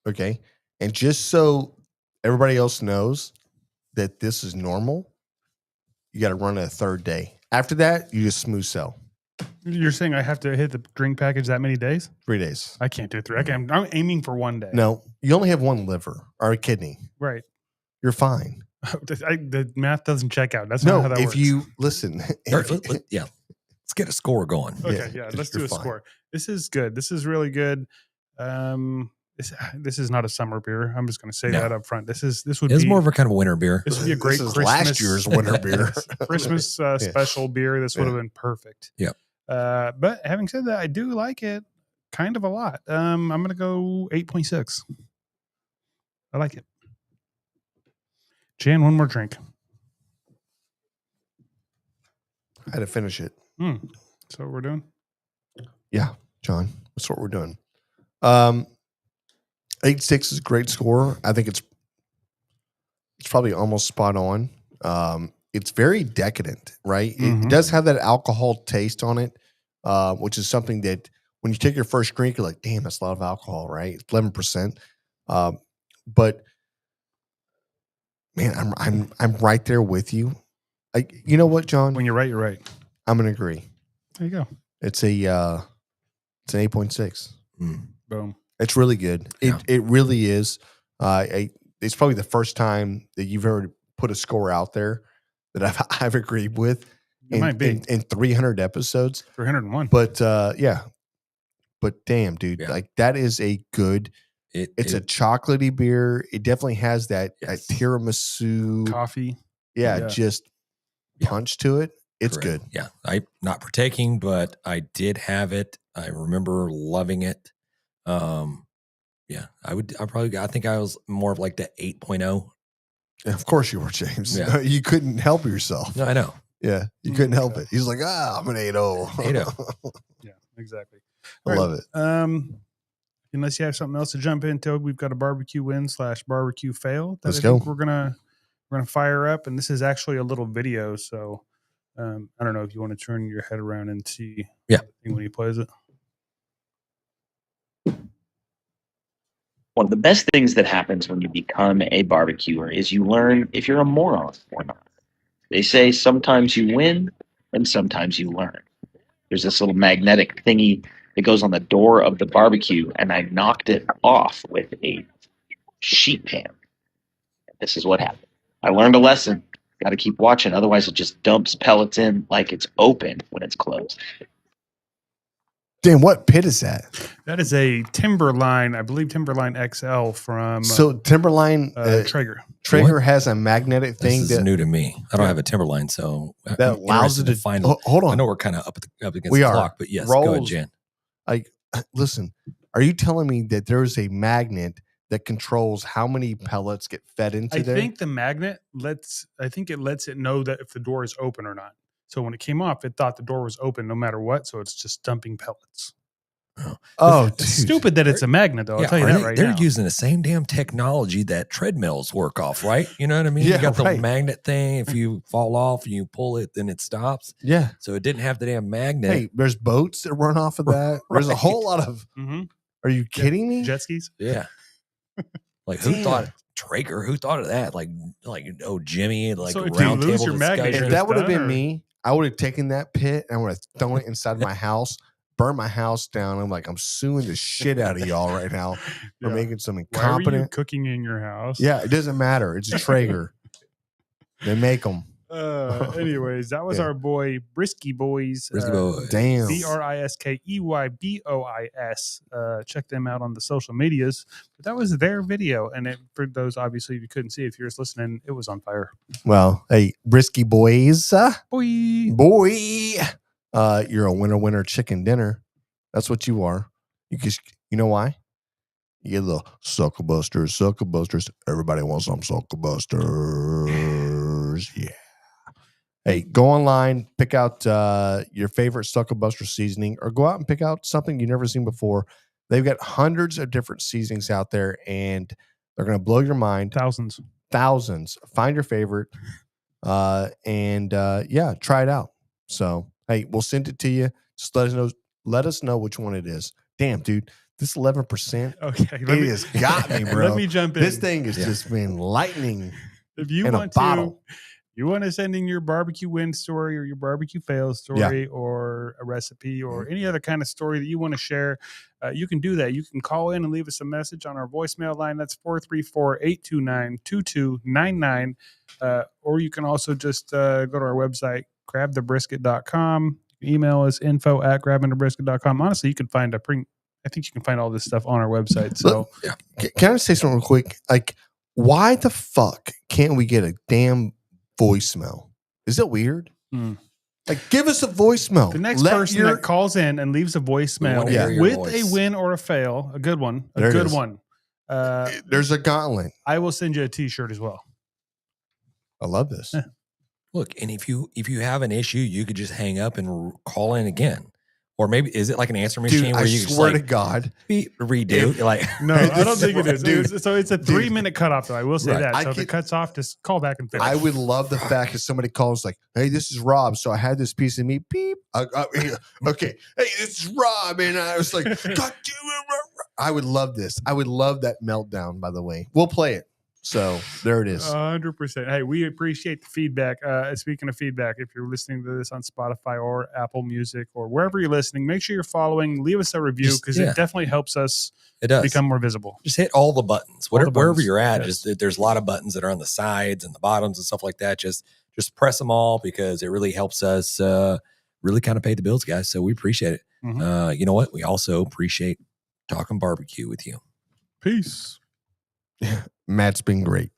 Okay. And just so everybody else knows that this is normal, you got to run a third day. After that, you just smooth sail. You're saying I have to hit the drink package that many days? 3 days. I can't do 3. I'm aiming for 1 day. No, you only have one liver or a kidney. Right. You're fine. The math doesn't check out. That's not how that if works. you listen, Yeah. Let's get a score going. Okay, yeah, let's do you're a fine. score. This is good. This is really good. This is not a summer beer. I'm just going to say No. that up front. This would It's be more of a kind of a winter beer. this would be a great This is Christmas last year's winter beer. Christmas special beer. This would have been perfect. Yep. But having said that, I do like it kind of a lot. I'm going to go 8.6. I like it. Jan, one more drink. I had to finish it. So what we're doing? Yeah, John, that's what we're doing. 8.6 is a great score. I think it's probably almost spot on. It's very decadent, right? It does have that alcohol taste on it, which is something that when you take your first drink, you're like, damn, that's a lot of alcohol, right? It's 11%. But man, I'm right there with you. You know what, John? When you're right, you're right. I'm gonna agree. There you go. It's an 8.6. Boom. It's really good. Yeah. It really is. It's probably the first time that you've ever put a score out there that I've agreed with Might be. in 300 episodes. 301. But yeah. But damn, dude, Yeah. like that is a good. It's a chocolatey beer. It definitely has that tiramisu Coffee. Yeah, just punch to it. It's Correct. good. Yeah. I'm not partaking, but I did have it. I remember loving it. Yeah, I think I was more of like the 8.0. Of course you were, James. Yeah. You couldn't help yourself. No, I know. Yeah, you couldn't help it. He's like, I'm an 8.0. 8.0. Yeah, exactly. I love it. Unless you have something else to jump into, we've got a barbecue win / barbecue fail. That Let's I go. think we're gonna fire up, and this is actually a little video. So I don't know if you want to turn your head around and see. Yeah. When he plays it. One of the best things that happens when you become a barbecuer is you learn if you're a moron or not. They say sometimes you win and sometimes you learn. There's this little magnetic thingy that goes on the door of the barbecue, and I knocked it off with a sheet pan. This is what happened. I learned a lesson. Got to keep watching, otherwise it just dumps pellets in like it's open when it's closed. Damn, what pit is that? That is a Timberline, I believe Timberline XL from So Timberline Traeger. Traeger has a magnetic thing this is new to me. I don't have a Timberline, so that I'm allows it interested to find. Hold on. I know we're kind of up against We the are. clock, but yes, go ahead, Jen. Like, listen, are you telling me that there's a magnet that controls how many pellets get fed into there? I think the magnet lets it know that if the door is open or not. So when it came off, it thought the door was open no matter what. So it's just dumping pellets. Oh, It's stupid that it's a magnet, though. I'll tell you that right now. They're using the same damn technology that treadmills work off, right? You know what I mean? Yeah, you got the right. magnet thing. If you fall off and you pull it, then it stops. Yeah. So it didn't have the damn magnet. Hey, there's boats that run off of that. There's a whole lot of. Are you kidding me? Jet skis? Yeah. Like who thought Traeger? Who thought of that? Like Jimmy, like So if round you lose table your magnet, discussion. If that would have done, been or- me, I would have taken that pit and I would have thrown it inside my house, burned my house down. I'm like, I'm suing the shit out of y'all right now for Yeah. making some Why are you incompetent. cooking in your house? Yeah, it doesn't matter. It's a Traeger. They make them. Anyways, that was Yeah. our boy Brisky Boys. Brisky Boys. Damn. BRISKEYBOIS. Check them out on the social medias. But that was their video, and for those obviously you couldn't see, if you're just listening, it was on fire. Well, hey, Brisky Boys. Boy. Boy. You're a winner chicken dinner. That's what you are. You know why? You get a little sucker busters. Everybody wants some sucker busters. Yeah. Hey, go online, pick out your favorite Sucker Buster seasoning, or go out and pick out something you've never seen before. They've got hundreds of different seasonings out there, and they're going to blow your mind. Thousands. Find your favorite, and try it out. So, hey, we'll send it to you. Just let us know which one it is. Damn, dude, this 11%. Okay, It has got me, bro. Let me jump in. This thing has just been lightning. If you in a want bottle. you want to send in your barbecue win story or your barbecue fail story or a recipe or any other kind of story that you want to share, you can do that. You can call in and leave us a message on our voicemail line. That's 434-829-2299. Or you can also just go to our website, grabthebrisket.com. Email us info@grabbingthebrisket.com. Honestly, you can find I think you can find all this stuff on our website. So Can I say something real quick? Like, why the fuck can't we get a damn voicemail? Is it weird? Like, give us a voicemail. the next person that calls in and leaves a voicemail with a win or a fail, a good one, there's a gauntlet. I will send you a t-shirt as well. I love this. Look, and if you have an issue, you could just hang up and call in again. Or maybe is it like an answer machine Dude, where I you swear just to God, redo? Like No, I don't think it is. Dude, So it's a 3-minute cutoff, though. I will say Right. that. So if it cuts off, just call back and finish. I would love the fact that somebody calls like, "Hey, this is Rob. So I had this piece of meat. Beep. Okay. Hey, this is Rob." And I was like, "God damn it." I would love this. I would love that meltdown, by the way. We'll play it. So there it is. 100%. Hey, we appreciate the feedback. Speaking of feedback, if you're listening to this on Spotify or Apple Music or wherever you're listening, make sure you're following. Leave us a review because it definitely helps us become more visible. Just hit all the buttons. Wherever buttons. you're at, Yes. just there's a lot of buttons that are on the sides and the bottoms and stuff like that. Just press them all because it really helps us really kind of pay the bills, guys. So we appreciate it. You know what? We also appreciate talking barbecue with you. Peace. Matt's been great.